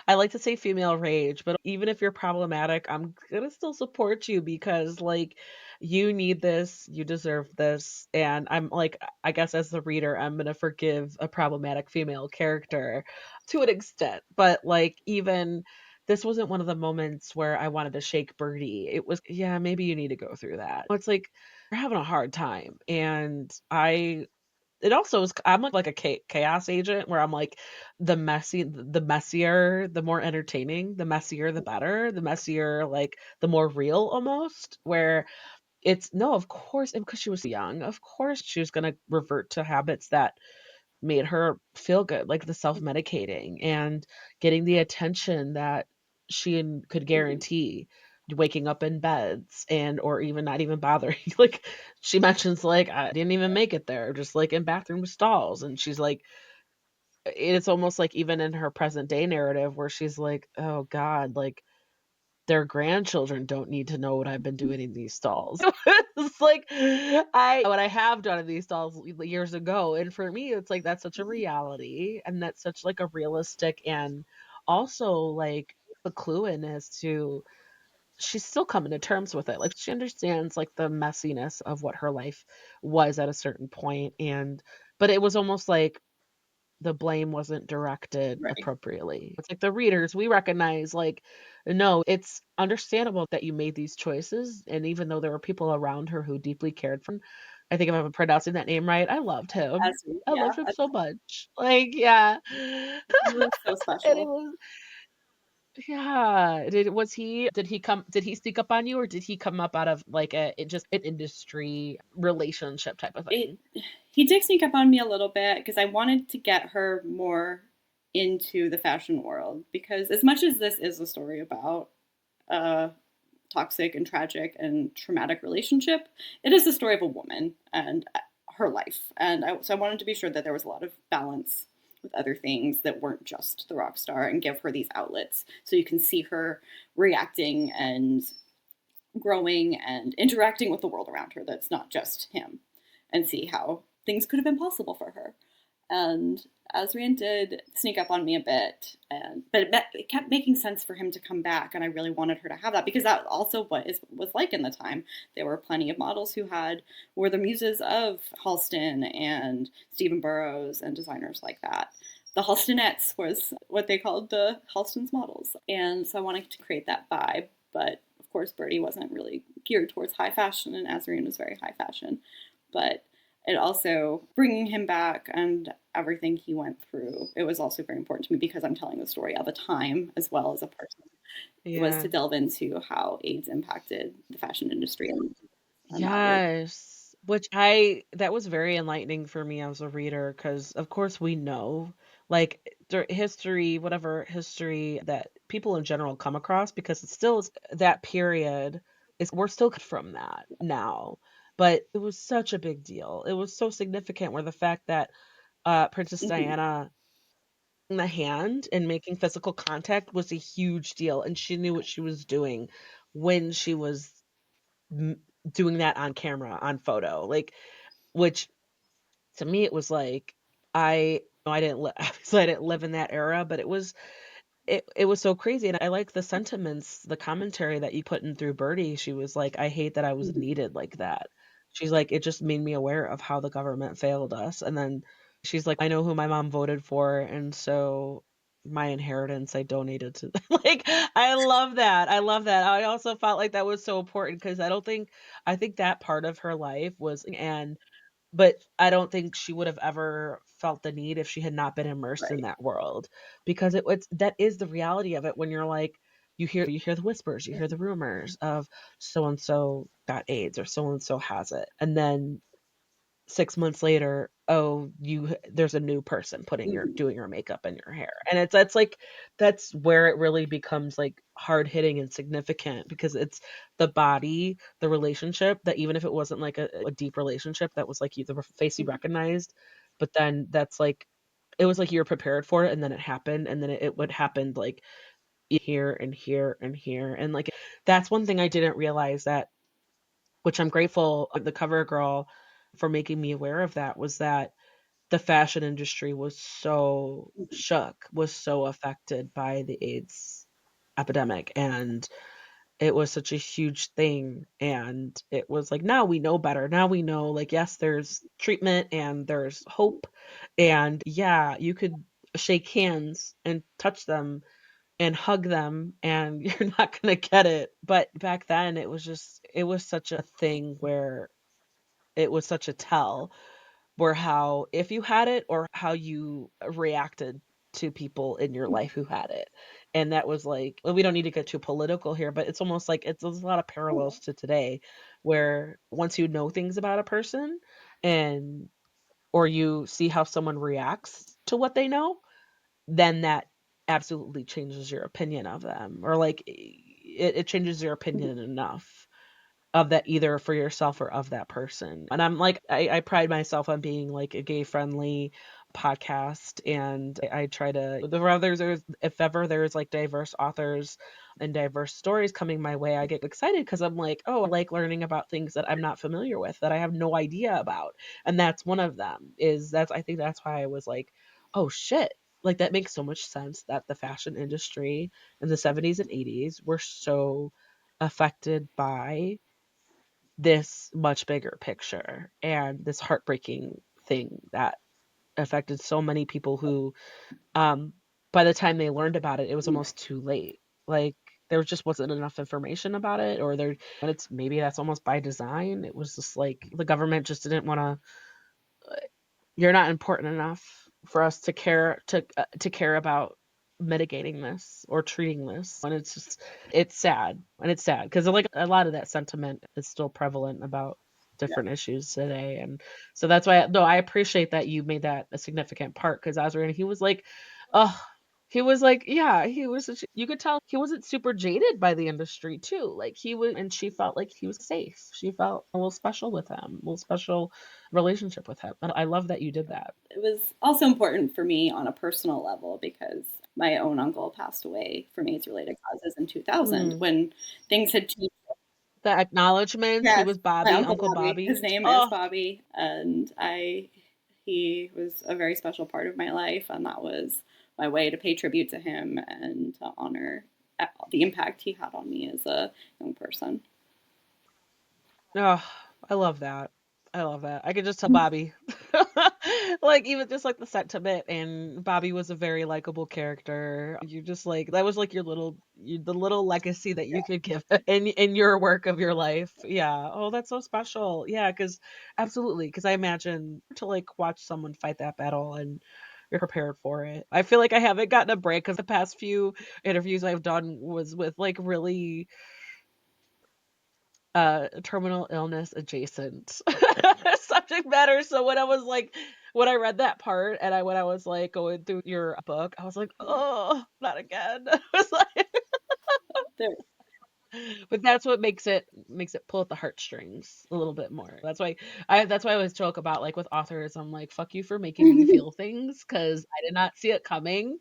I like to say female rage, but even if you're problematic, I'm gonna still support you because like you need this, you deserve this, and I'm like I guess as the reader, I'm gonna forgive a problematic female character to an extent. But like even this wasn't one of the moments where I wanted to shake Birdie. It was yeah, maybe you need to go through that. It's like you're having a hard time, and I it also is I'm like a chaos agent where I'm like the messier, the more entertaining, the messier, the better, the messier, like the more real almost, where it's no, of course, and because she was young, of course she was going to revert to habits that made her feel good, like the self-medicating and getting the attention that could Mm-hmm. guarantee waking up in beds and or even not even bothering like she mentions like I didn't even make it there just like in bathroom stalls and she's like it's almost like even in her present day narrative where she's like oh god like their grandchildren don't need to know what I've been doing in these stalls. It's like, what I have done in these stalls years ago, and for me, it's like, that's such a reality, and that's such, like, a realistic and also, like, a clue in as to she's still coming to terms with it, like, she understands, like, the messiness of what her life was at a certain point, and but it was almost like the blame wasn't directed Right. appropriately. It's like the readers, we recognize, like, no, it's understandable that you made these choices, and even though there were people around her who deeply cared for him, I think if I'm pronouncing that name right, I loved him. As we I yeah, loved him so much. Like, yeah. he was so And it special. was yeah. Did he sneak up on you, or did he come up out of, like, just an industry relationship type of It thing? he did sneak up on me a little bit because I wanted to get her more into the fashion world because as much as this is a story about a toxic and tragic and traumatic relationship, it is the story of a woman and her life. And so I wanted to be sure that there was a lot of balance with other things that weren't just the rock star and give her these outlets so you can see her reacting and growing and interacting with the world around her that's not just him and see how things could have been possible for her. And Asrian did sneak up on me a bit, but it kept making sense for him to come back, and I really wanted her to have that because that also what is was like in the time. There were plenty of models who had were the muses of Halston and Stephen Burrows and designers like that. The Halstonettes was what they called the Halston's models, and so I wanted to create that vibe. But of course, Birdie wasn't really geared towards high fashion, and Asrian was very high fashion. But it also bringing him back and everything he went through, it was also very important to me because I'm telling the story of a time as well as a person, was Yeah. to delve into how AIDS impacted the fashion industry and that was Yes, which I that was very enlightening for me as a reader, because of course we know, like, history, whatever history that people in general come across, because it's still that period is we're still from that now, but it was such a big deal. It was so significant where the fact that, Princess mhm, Diana in the hand and making physical contact was a huge deal, and she knew what she was doing when she was m doing that on camera, on photo, like, which to me, it was like, I didn't li obviously, I didn't live in that era, but it was so crazy, and I like the sentiments, the commentary that you put in through Birdie. She was like, "I hate that I was mhm, needed like that." She's like, "It just made me aware of how the government failed us," and then she's like, "I know who my mom voted for, and so my inheritance I donated to" like, I love that. I also felt like that was so important because I think that part of her life was and but I don't think she would have ever felt the need if she had not been immersed in right, that world, because it's that is the reality of it when you're like, you hear the whispers, you hear the rumors of so and so got AIDS or so and so has it, and then 6 months later, oh, there's a new person putting your mhm, doing your makeup and your hair, and that's like that's where it really becomes, like, hard hitting and significant because it's the body, the relationship that even if it wasn't, like, a deep relationship that was, like, you the face you mhm, recognized, but then that's, like it was like you were prepared for it, and then it happened, and then it would happen, like, here and here and here, and, like, that's one thing I didn't realize that which I'm grateful the cover girl for making me aware of that, was that the fashion industry was so mhm, shook, was so affected by the AIDS epidemic, and it was such a huge thing, and it was like, now we know better. Now we know, like, yes, there's treatment and there's hope, and yeah, you could shake hands and touch them and hug them, and you're not gonna get it. But back then, it was such a thing where it was such a tell were how if you had it or how you reacted to people in your mhm, life who had it. And that was like well, we don't need to get too political here, but it's almost like there's a lot of oh, parallels to today where once you know things about a person and or you see how someone reacts to what they know, then that absolutely changes your opinion of them or like it changes your mhm, opinion enough of that either for yourself or of that person. And I'm like, I pride myself on being like a gay friendly podcast, and I try to whether there's if ever there's like diverse authors and diverse stories coming my way, I get excited because I'm like, oh, I like learning about things that I'm not familiar with, that I have no idea about. And that's one of them. Is that's I think that's why I was like, oh shit. Like that makes so much sense that the fashion industry in the 70s and 80s were so affected by this much bigger picture and this heartbreaking thing that affected so many people who, um, by the time they learned about it, it was almost too late. Like there just wasn't enough information about it, or there, and it's maybe that's almost by design. It was just like the government just didn't want to. You're not important enough for us to care about mitigating this or treating this, and it's just it's sad because like a lot of that sentiment is still prevalent about Yeah, different issues today. And so that's why no, I appreciate that you made that a significant part because I was reading, he was like, oh, he was like, yeah, he was you could tell he wasn't super jaded by the industry too. Like he was, and she felt like he was safe. She felt a little special with him, a little special relationship with him. And I love that you did that. it was also important for me on a personal level because my own uncle passed away from AIDS related causes in 2000 Mm. when things had changed. The acknowledgments, he Yes, was my Bobby, uncle Uncle Bobby. His Bobby. name is Oh, Bobby, and he was a very special part of my life, and that was my way to pay tribute to him and to honor the impact he had on me as a young person. oh, I love that. I love that. I could just tell Bobby. Like even just like the sentiment, and Bobby was a very likable character. You just like that was like your the little legacy that you could give in your work of your life. Yeah. Oh, that's so special. Yeah, cuz absolutely, cuz I imagine to like watch someone fight that battle and you're prepared for it. I feel like I haven't gotten a break cuz the past few interviews I've done was with like really terminal illness adjacent subject matter. So when I was like when I read that part and when I was like going through your book, I was like, oh, not again. I was like, There, but that's what makes it pull at the heartstrings a little bit more. That's why I always joke about like with authors, I'm like, fuck you for making me feel things because I did not see it coming.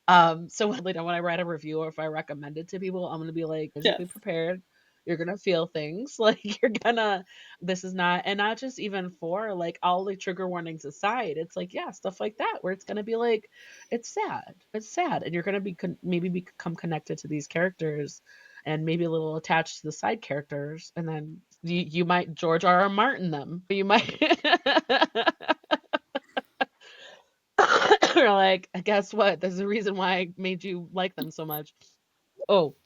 So when, like, when I write a review or if I recommend it to people, I'm gonna be like yes, physically prepared. You're gonna feel things like you're gonna. This is not, and not just even for like all the trigger warnings aside. It's like yeah, stuff like that where it's gonna be like, it's sad, and you're gonna be maybe become connected to these characters, and maybe a little attached to the side characters, and then you might George R. R. Martin them. You might. Or like, guess what? There's a reason why I made you like them so much. Oh,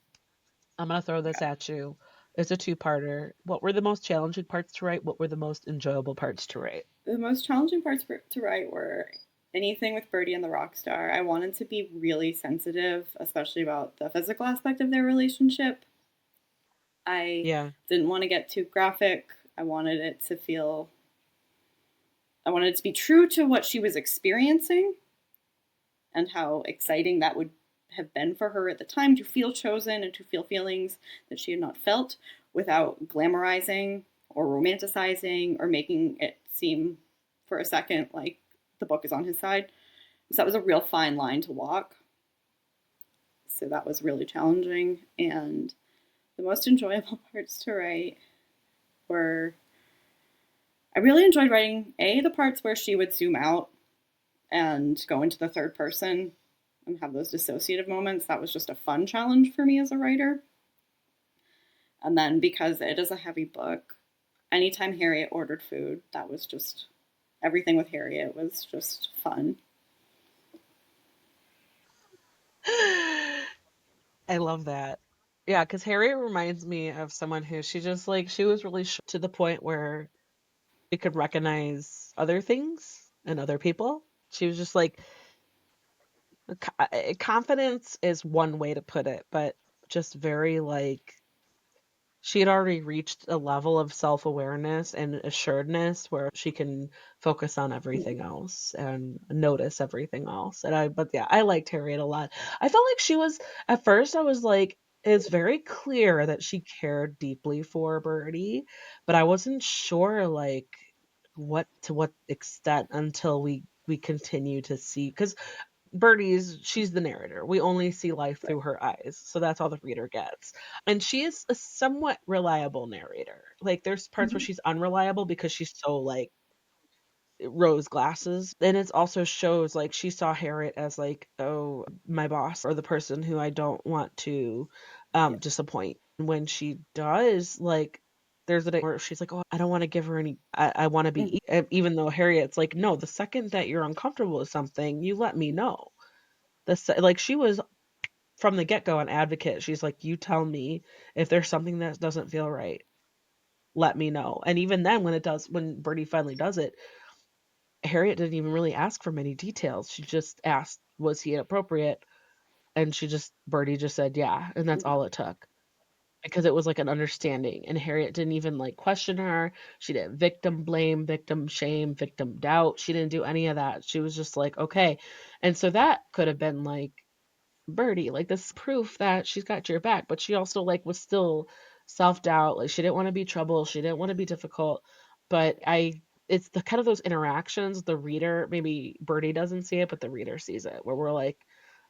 I'm gonna throw this at you. It's a two-parter. What were the most challenging parts to write? What were the most enjoyable parts to write? the most challenging parts to write were anything with Birdie and the rock star. I wanted to be really sensitive, especially about the physical aspect of their relationship. I Yeah. didn't want to get too graphic. I wanted it to feel, I wanted it to be true to what she was experiencing and how exciting that would have been for her at the time to feel chosen and to feel feelings that she had not felt without glamorizing or romanticizing or making it seem for a second like the book is on his side. So that was a real fine line to walk. So that was really challenging. And the most enjoyable parts to write were I really enjoyed writing the parts where she would zoom out and go into the third person and have those dissociative moments. That was just a fun challenge for me as a writer. And then because it is a heavy book, anytime Harriet ordered food, that was just everything with Harriet was just fun. I love that. Yeah, because Harriet reminds me of someone who she just like she was really to the point where she could recognize other things and other people. She was just like confidence is one way to put it, but just very like she had already reached a level of self-awareness and assuredness where she can focus on everything else and notice everything else. But yeah, I liked Harriet a lot. I felt like she was, at first, I was like, it's very clear that she cared deeply for Birdie, but I wasn't sure, like, what to what extent until we we continue to see, because she's the narrator. We only see life Right. through her eyes. So that's all the reader gets. And she is a somewhat reliable narrator. Like there's parts where Mhm. she's unreliable because she's so like rose glasses. And it also shows like she saw Harriet as like, oh, my boss or the person who I don't want to Yeah. disappoint. When she does, like there's a day where she's like, oh, I don't want to give her any, I want to be, Mhm. even though Harriet's like, no, the second that you're uncomfortable with something, you let me know. Like she was from the get-go an advocate. She's like, you tell me if there's something that doesn't feel right, let me know. And even then when Bertie finally does it, Harriet didn't even really ask for many details. She just asked, was he inappropriate? And Bertie just said, yeah. And that's Mhm. all it took. Because it was like an understanding. And Harriet didn't even like question her. She didn't victim blame, victim shame, victim doubt. She didn't do any of that. She was just like, okay. And so that could have been like, Birdie, like this proof that she's got your back, but she also like was still self-doubt, like she didn't want to be trouble, she didn't want to be difficult. But I it's the kind of those interactions the reader, maybe Birdie doesn't see it, but the reader sees it, where we're like,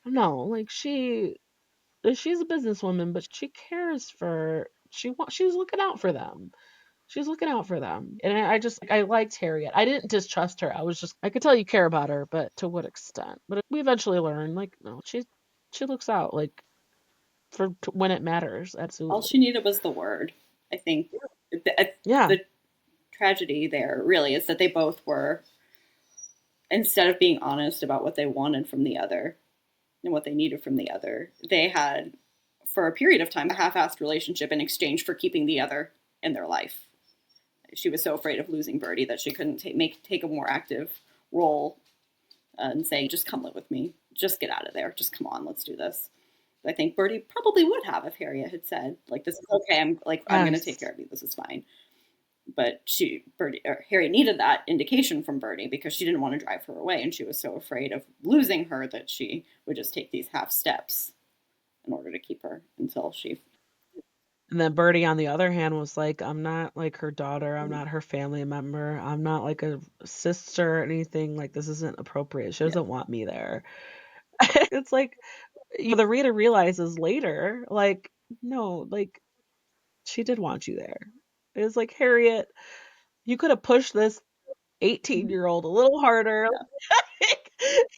no, like she's a businesswoman, but she cares for she's looking out for them. She's looking out for them. And I just I liked Harriet. I didn't distrust her. I was just I could tell you care about her, but to what extent? But we eventually learn like no, she looks out like when it matters. All she Absolutely. needed was the word. I think the, Yeah. the tragedy there really is that they both were, instead of being honest about what they wanted from the other and what they needed from the other, they had, for a period of time, a half assed relationship in exchange for keeping the other in their life. She was so afraid of losing Birdie that she couldn't take a more active role and say, just come live with me. Just get out of there. Just come on, let's do this. I think Birdie probably would have if Harriet had said, like, this is okay. I'm gonna take care Yes. of you. This is fine. But Harriet needed that indication from Birdie because she didn't want to drive her away, and she was so afraid of losing her that she would just take these half steps in order to keep her until she. And then Birdie, on the other hand, was like, I'm not like her daughter. I'm Mhm. not her family member. I'm not like a sister or anything. Like, this isn't appropriate. She Yeah. doesn't want me there. It's like, the reader realizes later, like, no, like, she did want you there. It's like, Harriet, you could have pushed this Mhm. 18-year-old a little harder. Yeah.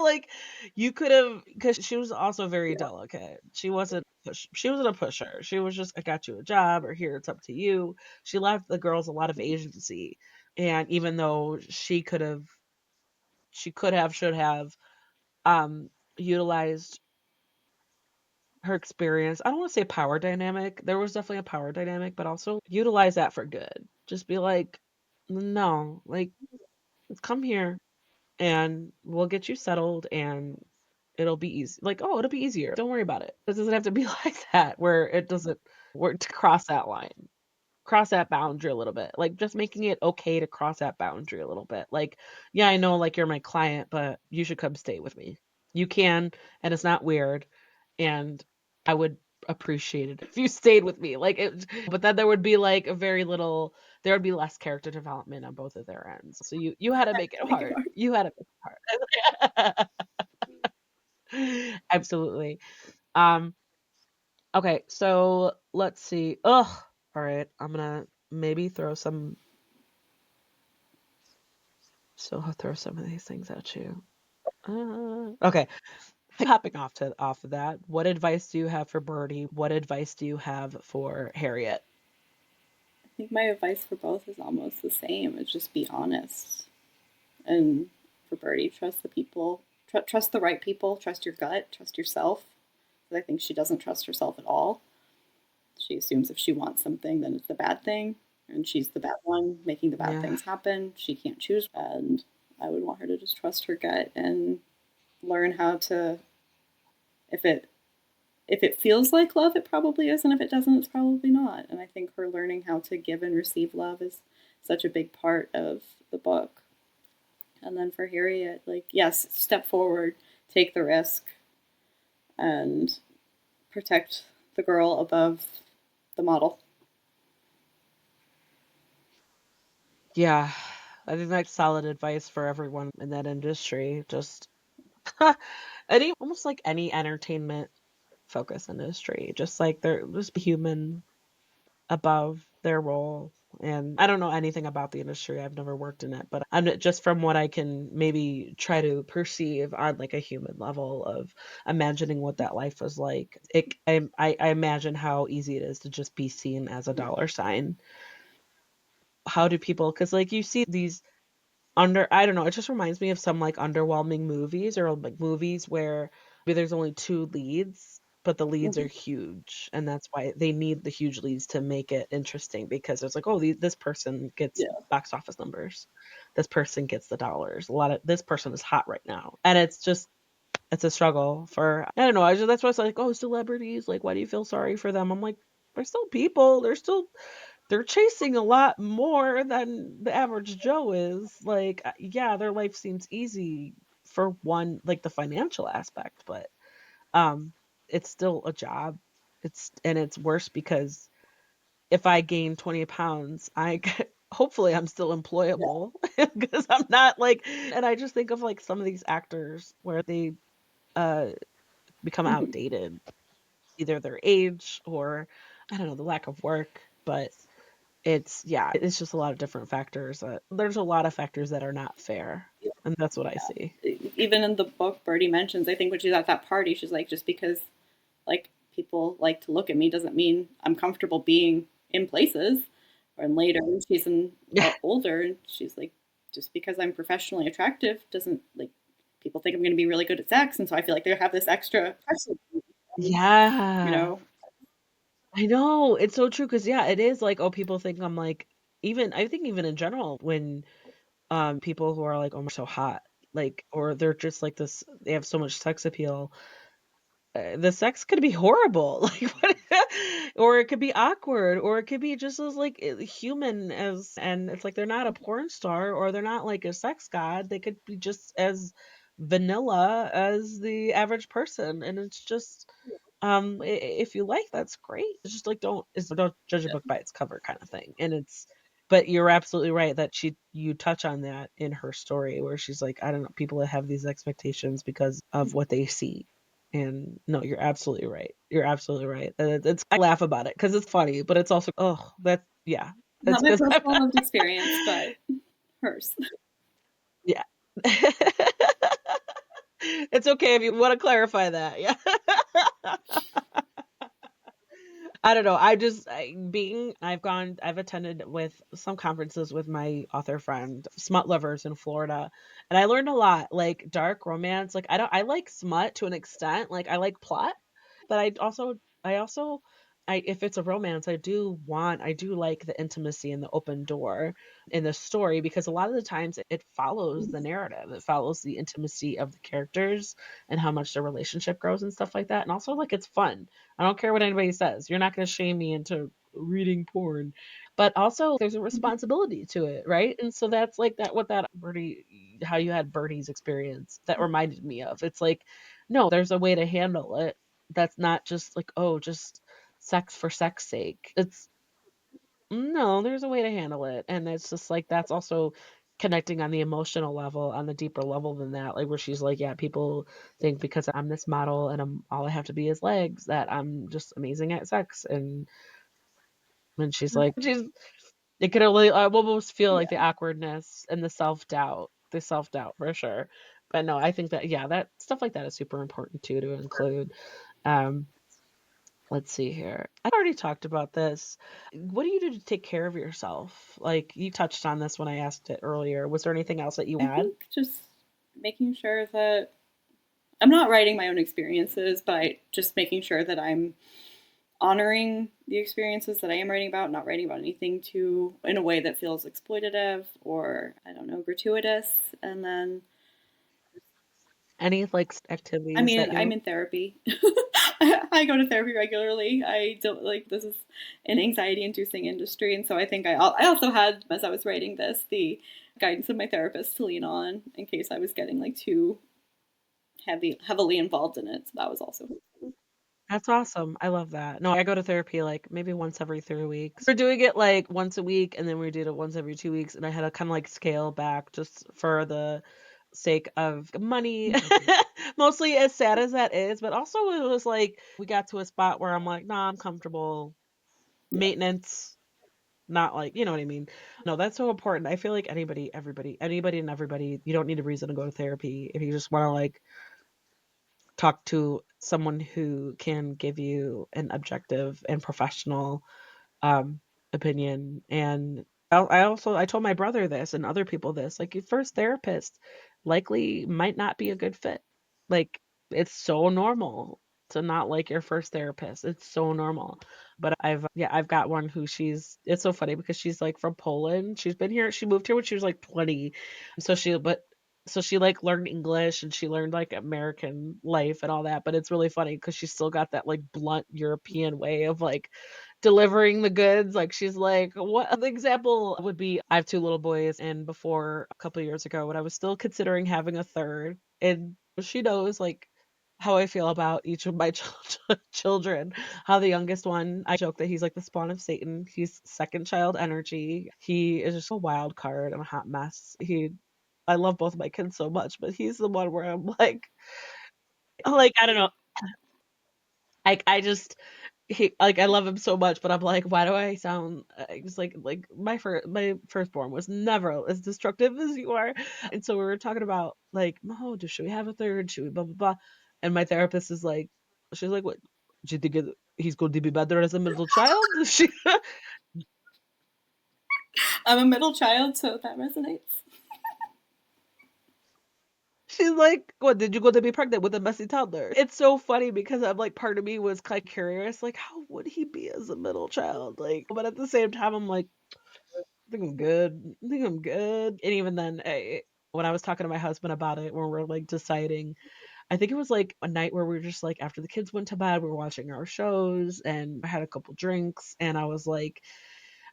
Like, you could have, because she was also very Yeah. delicate. She wasn't a pusher. She was just, "I got you a job," or, "Here, it's up to you." She left the girls a lot of agency, and even though she could have, should have, utilized her experience. I don't wanna say power dynamic. There was definitely a power dynamic, but also utilize that for good. Just be like, "No, like, let's come here and we'll get you settled and it'll be easy." Like, "Oh, it'll be easier. Don't worry about it." It doesn't have to be like that where it doesn't work to cross that line. Cross that boundary a little bit. Like, just making it okay to cross that boundary a little bit. Like, "Yeah, I know, like, you're my client, but you should come stay with me. You can, and it's not weird, and I would appreciate it if you stayed with me." Like, it but then there would be, like, there would be less character development on both of their ends. So you had to make it Make it hard. hard. You had to make it hard. Absolutely. Um, okay, so let's see. Ugh. All right, I'm gonna maybe I'll throw some of these things at you. Okay, hopping off of that. What advice do you have for Birdie? What advice do you have for Harriet? I think my advice for both is almost the same. It's just be honest. And for Birdie, trust the people, trust the right people, trust your gut, trust yourself. Because I think she doesn't trust herself at all. She assumes if she wants something, then it's the bad thing, and she's the bad one making the bad Yeah. things happen. She can't choose, and I would want her to just trust her gut and learn how to. If it feels like love, it probably is, and if it doesn't, it's probably not. And I think her learning how to give and receive love is such a big part of the book. And then for Harriet, like, yes, step forward, take the risk, and protect the girl above the model. Yeah. I think that's solid advice for everyone in that industry. Just any almost like any entertainment focus industry, just like they're just be human above their role. And I don't know anything about the industry. I've never worked in it, but just from what I can maybe try to perceive on like a human level of imagining what that life was like. I imagine how easy it is to just be seen as a dollar sign. How do people, because like you see these I don't know, it just reminds me of some, like, underwhelming movies or, like, movies where maybe there's only 2 leads, but the leads are Mhm. huge, and that's why they need the huge leads to make it interesting because it's like, "Oh, this person gets Yeah. box office numbers. This person gets the dollars. A lot of this person is hot right now." And it's just it's a struggle for I don't know, that's why it's like, "Oh, celebrities, like, why do you feel sorry for them?" I'm like, "They're still people. They're chasing a lot more than the average Joe is. Like, yeah, their life seems easy for one, like the financial aspect, but um, it's still a job. It's worse because if I gain 20 pounds, hopefully I'm still Yeah. employable because I'm not like, and I just think of like some of these actors where they uh become Mhm. outdated, either their age or I don't know, the lack of work, but it's just a lot of different factors, there's a lot of factors that are not fair, and that's what I see. Even in the book, Birdie mentions, I think when she's at that party, she's like, just because like people like to look at me doesn't mean I'm comfortable being in places. Or and later, when she's Yeah. older, and she's like, just because I'm professionally attractive doesn't like people think I'm going to be really good at sex, and so I feel like they have this extra pressure, you Yeah. know. I know, it's so true. Cause yeah, it is like, oh, people think I'm like even I think even in general when, people who are like, "Oh, my so hot," like, or they're just like this they have so much sex appeal. The sex could be horrible, like, what or it could be awkward, or it could be just as, like, human as and it's like they're not a porn star or they're not, like, a sex god, they could be just as vanilla as the average person, and it's just, I if you like, that's great. It's just, like, don't judge a book by its cover kinda thing, and it's but you're absolutely right that you touch on that in her story where she's like, I don't know, people that have these expectations because of what they see. And no, you're absolutely right. You're absolutely right. And it's I laugh about it because it's funny, but it's also, oh, that's yeah. It's Not my because 'cause personal I'm lived experience, but hers. yeah. It's okay if you wanna clarify that, yeah. I don't know. I've attended with some conferences with my author friend, smut lovers in Florida, and I learned a lot, like dark romance. Like I like smut to an extent. Like I like plot, but I also if it's a romance, I do like the intimacy and the open door in the story because a lot of the times it follows the narrative. It follows the intimacy of the characters and how much their relationship grows and stuff like that. And also like it's fun. I don't care what anybody says. You're not going to shame me into reading porn. But also there's a responsibility to it, right? And so that's like that what that Birdie how you had Birdie's experience that reminded me of. It's like, no, there's a way to handle it that's not just like, oh, just sex for sex sake. It's no, there's a way to handle it. And it's just like that's also connecting on the emotional level, on the deeper level than that, like where she's like, yeah, people think because I'm this model and I'm all I have to be is legs that I'm just amazing at sex. And when she's like, it could only I almost feel like the Yeah. awkwardness and the self doubt for sure. But no, I think that yeah, that stuff like that is super important too to include. Um, Let's see here. I already talked about this. What do you do to take care of yourself? Like, you touched on this when I asked it earlier. Was there anything else that you I add? think just making sure that I'm not writing my own experiences, but just making sure that I'm honoring the experiences that I am writing about, not writing about anything too in a way that feels exploitative or I don't know, gratuitous. And then Any like I activities mean, that I'm you in therapy. I go to therapy regularly. I don't like this is an anxiety inducing industry. And so I think I also had, as I was writing this, the guidance of my therapist to lean on in case I was getting like too heavily involved in it. So that was also. That's awesome. I love that. No, I go to therapy, like, maybe once every 3 weeks. We're doing it, like, once a week, and then we did it once every 2 weeks, and I had to kinda, like, scale back just for the sake of money. Mostly as sad as that is, but also it was, like, we got to a spot where I'm like, "Nah, I'm comfortable." Yeah. Maintenance, not like you know what I mean? No, that's so important. I feel like anybody and everybody, you don't need a reason to go to therapy if you just wanna, like, talk to someone who can give you an objective and professional um, opinion. And I told my brother this and other people this, like your first therapist likely might not be a good fit. Like it's so normal to not like your first therapist. It's so normal. But I've got one who it's so funny because she's like from Poland. She moved here when she was like 20. So she like learned English and she learned like American life and all that, but it's really funny because she's still got that like blunt European way of like delivering the goods. Like she's like, what the example would be I have two little boys, and before a couple of years ago, when I was still considering having a third, and she knows like how I feel about each of my children. How the youngest one, I joke that he's like the spawn of Satan. He's second child energy. He is just a wild card and a hot mess. I love both of my kids so much, but he's the one where I'm like I don't know. I just I love him so much, but I'm like, why do I sound just like my firstborn was never as destructive as you are, and so we were talking about like, oh, should we have a third? Should we blah blah blah? And my therapist is like, she's like, what? Do you think he's going to be better as a middle child? I'm a middle child, so that resonates. She's like, "What, did you go to be pregnant with a messy toddler?" It's so funny because I'm like, part of me was kind of curious, like, how would he be as a middle child? Like, but at the same time, I'm like, I think I'm good. I think I'm good. And even then, when I was talking to my husband about it, when we're like deciding, I think it was like a night where we were just like, after the kids went to bed, we were watching our shows and I had a couple drinks, and I was like,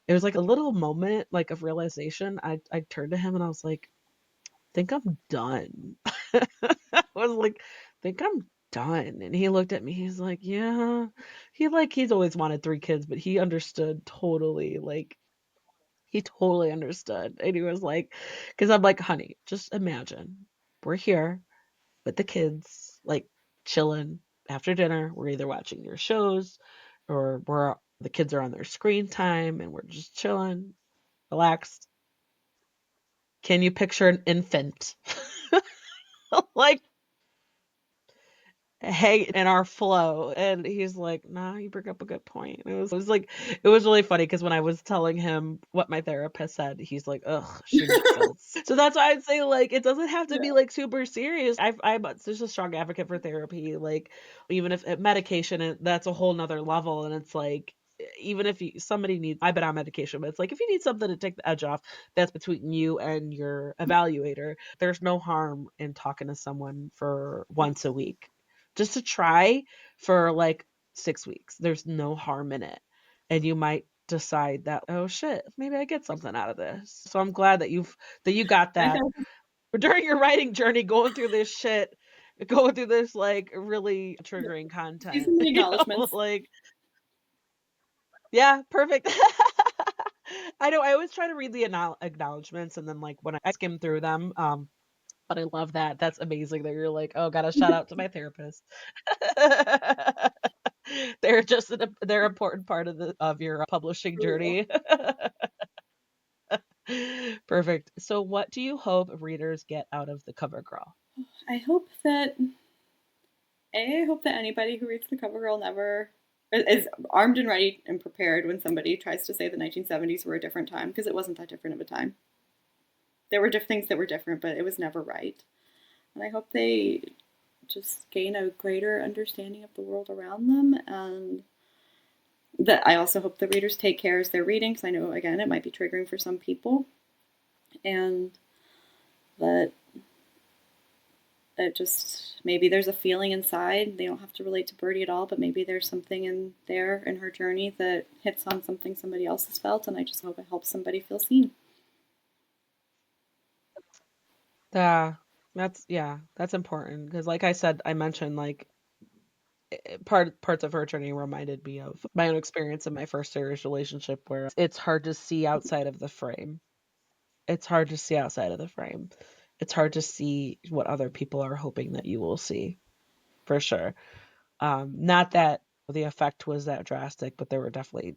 it was like a little moment like of realization. I turned to him and I was like, think I'm done. I was like, think I'm done. And he looked at me, he's like, yeah. He's always wanted three kids, but he understood totally, like he totally understood. And he was like, because I'm like, honey, just imagine we're here with the kids, like chilling after dinner. We're either watching your shows or the kids are on their screen time and we're just chilling, relaxed. Can you picture an infant? Like hang in our flow. And he's like, nah, you bring up a good point. It was like it was really funny because when I was telling him what my therapist said, he's like, ugh, she makes sense. So that's why I'd say like it doesn't have to Yeah. be like super serious. I'm just a strong advocate for therapy. Like even if medication that's a whole nother level, and it's like even if somebody needs, I've been on medication, but it's like if you need something to take the edge off, that's between you and your evaluator. There's no harm in talking to someone for once a week just to try for like 6 weeks. There's no harm in it. And you might decide that, oh shit, maybe I get something out of this. So I'm glad that you got My that therapist, during your writing journey, going through this shit, going through this like really triggering she's content. in the You know, acknowledgments. like yeah, perfect. I know I always try to read the acknowledgments and then like when I skim through them, but I love that. That's amazing that you're like, oh, gotta shout out to my therapist. They're an important part of your publishing journey. Perfect. So what do you hope readers get out of The Cover Girl? I hope that I hope that anybody who reads the cover girl never is armed and ready and prepared when somebody tries to say the 1970s were a different time, because it wasn't that different of a time. There were things that were different, but it was never right. And I hope they just gain a greater understanding of the world around them, and that I also hope the readers take care as they're reading, because I know again it might be triggering for some people, and that it just maybe there's a feeling inside. They don't have to relate to Birdie at all, but maybe there's something in there in her journey that hits on something somebody else has felt, and I just hope it helps somebody feel seen. Yeah, that's important because, like I said, I mentioned like parts of her journey reminded me of my own experience in my first serious relationship where it's hard to see outside of the frame. It's hard to see outside of the frame. It's hard to see what other people are hoping that you will see, for sure. Not that the effect was that drastic, but there were definitely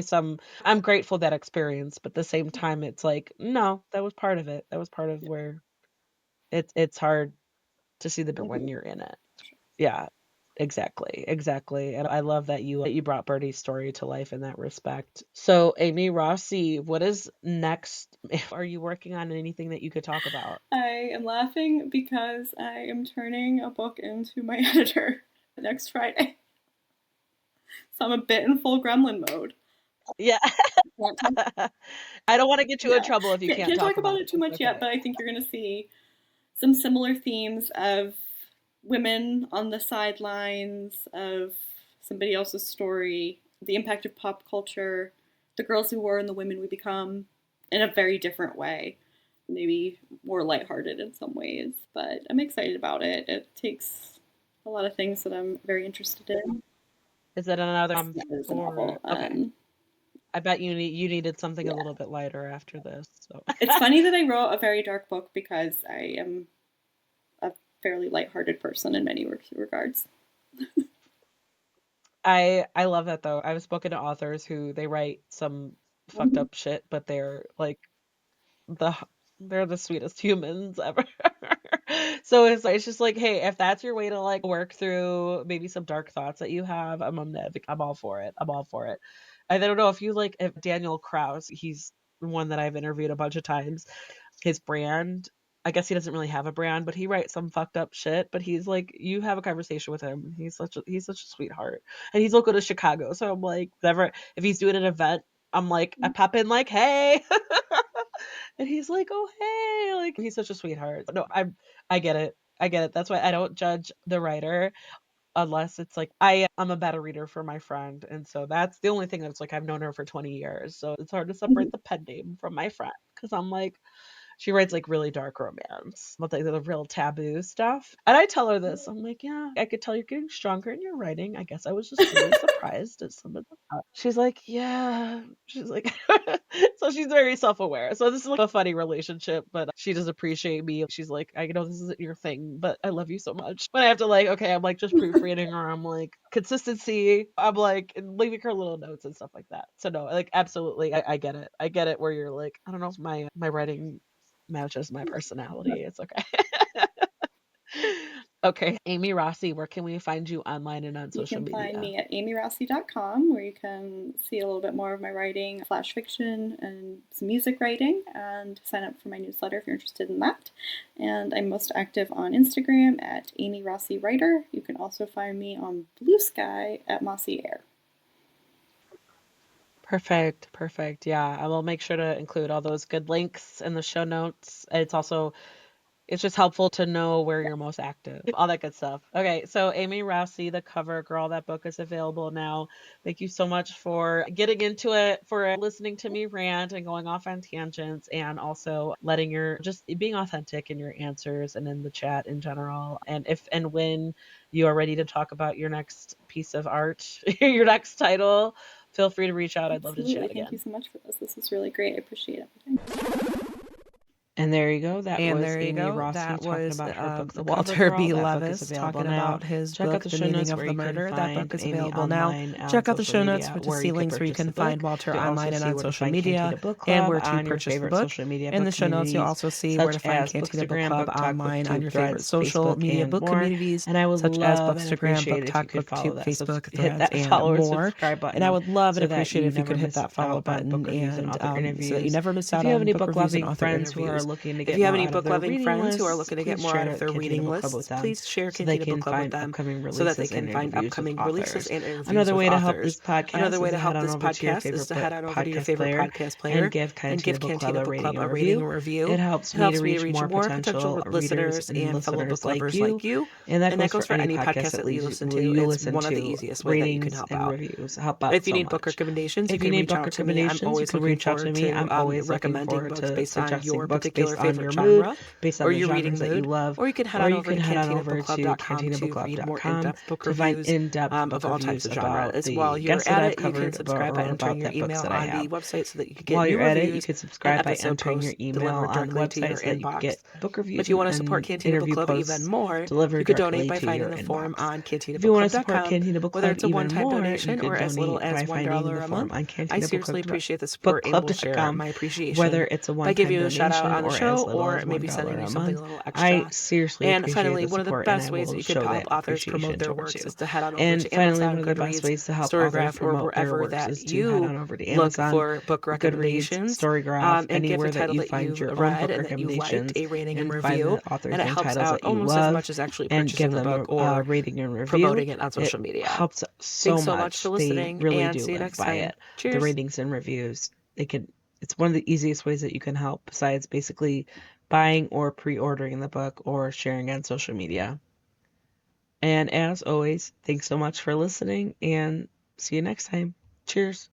some. I'm grateful that experience, but at the same time, it's like, no, that was part of it. That was part of where it's hard to see the bit when Mhm. you're in it. Yeah, exactly, exactly. And I love that you brought Birdie's story to life in that respect. So, Amy Rossi, what is next? Are you working on anything that you could talk about? I am laughing because I am turning a book into my editor next Friday. So I'm a bit in full gremlin mode. Yeah. Can't talk, I don't want to get you in yeah, trouble if you can't can't talk talk about about it it. too It's much yet, okay. but I think you're going to see some similar themes of women on the sidelines, of somebody else's story, the impact of pop culture, the girls who were and the women we become in a very different way. Maybe more lighthearted in some ways, but I'm excited about it. It takes a lot of things that I'm very interested in. Is it another That is a or novel. okay. I bet you needed something a Yeah, little bit lighter after this. So it's funny that I wrote a very dark book because I am a fairly lighthearted person in many regards. I love that though. I've spoken to authors who they write some fucked Mhm. up shit, but they're like the they're the sweetest humans ever. So it's just like, hey, if that's your way to like work through maybe some dark thoughts that you have, I'm all for it. I'm all for it. I don't know if Daniel Krauss, he's one that I've interviewed a bunch of times. His brand, I guess he doesn't really have a brand, but he writes some fucked up shit. But he's like, you have a conversation with him. He's such a sweetheart, and he's local to Chicago. So I'm like, whatever. If he's doing an event, I'm like, I pop in like, hey, and he's like, oh hey, like he's such a sweetheart. No, I get it. I get it. That's why I don't judge the writer unless it's like I'm a better reader for my friend, and so that's the only thing that's like I've known her for 20 years, so it's hard to separate the pen name from my friend because I'm like she writes like really dark romance, but like the real taboo stuff. And I tell her this. I'm like, yeah, I could tell you're getting stronger in your writing. I guess I was just really surprised at some of the She's like, yeah. She's like, so she's very self aware. So this is like a funny relationship, but she does appreciate me. She's like, I know this isn't your thing, but I love you so much. But I have to like, okay, I'm like just proofreading her. I'm like consistency. I'm like and leaving her little notes and stuff like that. So no, like absolutely, I get it. I get it. Where you're like, I don't know if my writing matches my personality. It's okay. Okay, Amy Rossi, where can we find you online and on You social can find media? me at amyrossi.com, where you can see a little bit more of my writing, flash fiction, and some music writing, and sign up for my newsletter if you're interested in that. And I'm most active on Instagram at Amy Rossi Writer. You can also find me on Blue Sky at Mossy Air. Perfect, perfect. Yeah, I will make sure to include all those good links in the show notes. It's just helpful to know where you're most active, all that good stuff. Okay, so Amy Rossi, the cover girl, that book is available now. Thank you so much for getting into it, for listening to me rant and going off on tangents, and also letting your just being authentic in your answers and in the chat in general. And if and when you are ready to talk about your next piece of art, your next title, feel free to reach out. I'd love to Absolutely. chat Thank you again. so much for this. This was really great. I appreciate everything. And there you go. That And was there you Amy go. Rossi That talking was about her book, The Cover Walter Girl. B. That book is Levis available talking now. about his Check out book, the The show Meaning notes of where the you can Murder. That book find is Amy available now. online on Check out the social show notes media for to where see you can links where you purchase can the find book. Walter You'll also online and see on where to social find media Cantina Book and Club where to on your purchase the favorite book. social media In book the show notes, you'll communities, also see where such to find as Cantina Book Bookstagram, Club Book Talk, online on BookTube, your favorite Threads, social Facebook, media and book more. communities, And I would such as love and Bookstagram, appreciate if you BookTok, could follow BookTube, that, Facebook, hit Threads, that and follow or more. subscribe And I button would love and so that appreciate you if you never could hit miss that follow out on button book reviews and and author so that you interviews. never miss If out you have on any book book reviews and loving author friends who are interviews. looking to If get you have more any out of book their loving reading friends who are lists, looking to get please more out share of their Cantina reading Book Club with lists, them please share so they Cantina Book can Club with find them upcoming so that they releases and can find interviews with upcoming releases authors. and interviews Another with way to help authors. this Another podcast way is to to head help on this over to your podcast is favorite to head on over to your podcast favorite player podcast and player give and Cantina give Book Club Cantina a Book rating Club and a rating review. and review. It helps It me to helps me to reach reach more more potential potential readers listeners and and fellow listeners book like lovers you. like you. And that And that goes goes for for any any podcast podcast that that you leads listen to. you It's listen one of the to. easiest way that you can Ratings help and out. reviews help out If you so need book much. recommendations, you If you can need reach book out to me. I'm recommendations, you always can looking reach out to forward me. to I'm always looking recommending forward books to based on suggesting your books based particular on favorite your mood, genre based on or the your reading genres that you mood, love, or you can head or on you over can to head on over to cantinabooklub.com to read more cantinabooklub.com in-depth book to find reviews in-depth book of all reviews types of genre. about As while the you're guests that at I've it, you can covered subscribe by or entering about your the books email that I on the have. website so that you can get While new you're at it, you reviews could and subscribe by episode entering your posts email delivered on the directly to website your so that you could inbox. get book reviews If you want to support and Cantina Book interview Club even posts more, delivered you could donate directly by to your finding the form inbox. on If you want to support cantinabooklub.com. Cantina Book Whether Club it's a even one-time more, you donation could or as little donate as by finding the $1 a form month, on I seriously appreciate the support and will share cantinabooklub.com. my appreciation Whether it's a by one-time giving you a shout out donation on the or as show little or as maybe sending $1 you a something month, a little I extra. seriously And appreciate finally, the one of the support and I best ways that will you could show help that authors promote appreciation their towards works you. is to head on over And to finally, Amazon, one of the best Goodreads, ways to help authors Storygraph, or promote their wherever works that is to head you on over to look Amazon, for book Goodreads, recommendations, Storygraph, and give a anywhere that title you that find you've your own read book and that you liked recommendations a rating and and find review. the authors And it and helps titles out that you almost as love much as actually and give purchasing the them book a or rating and review. promoting it on It social media. helps so Thanks so much for much. They listening, really and do see you live next by time. it. The Cheers. ratings and reviews. It's one of the easiest ways that you can help besides basically buying or pre-ordering the book or sharing on social media. And as always, thanks so much for listening and see you next time. Cheers.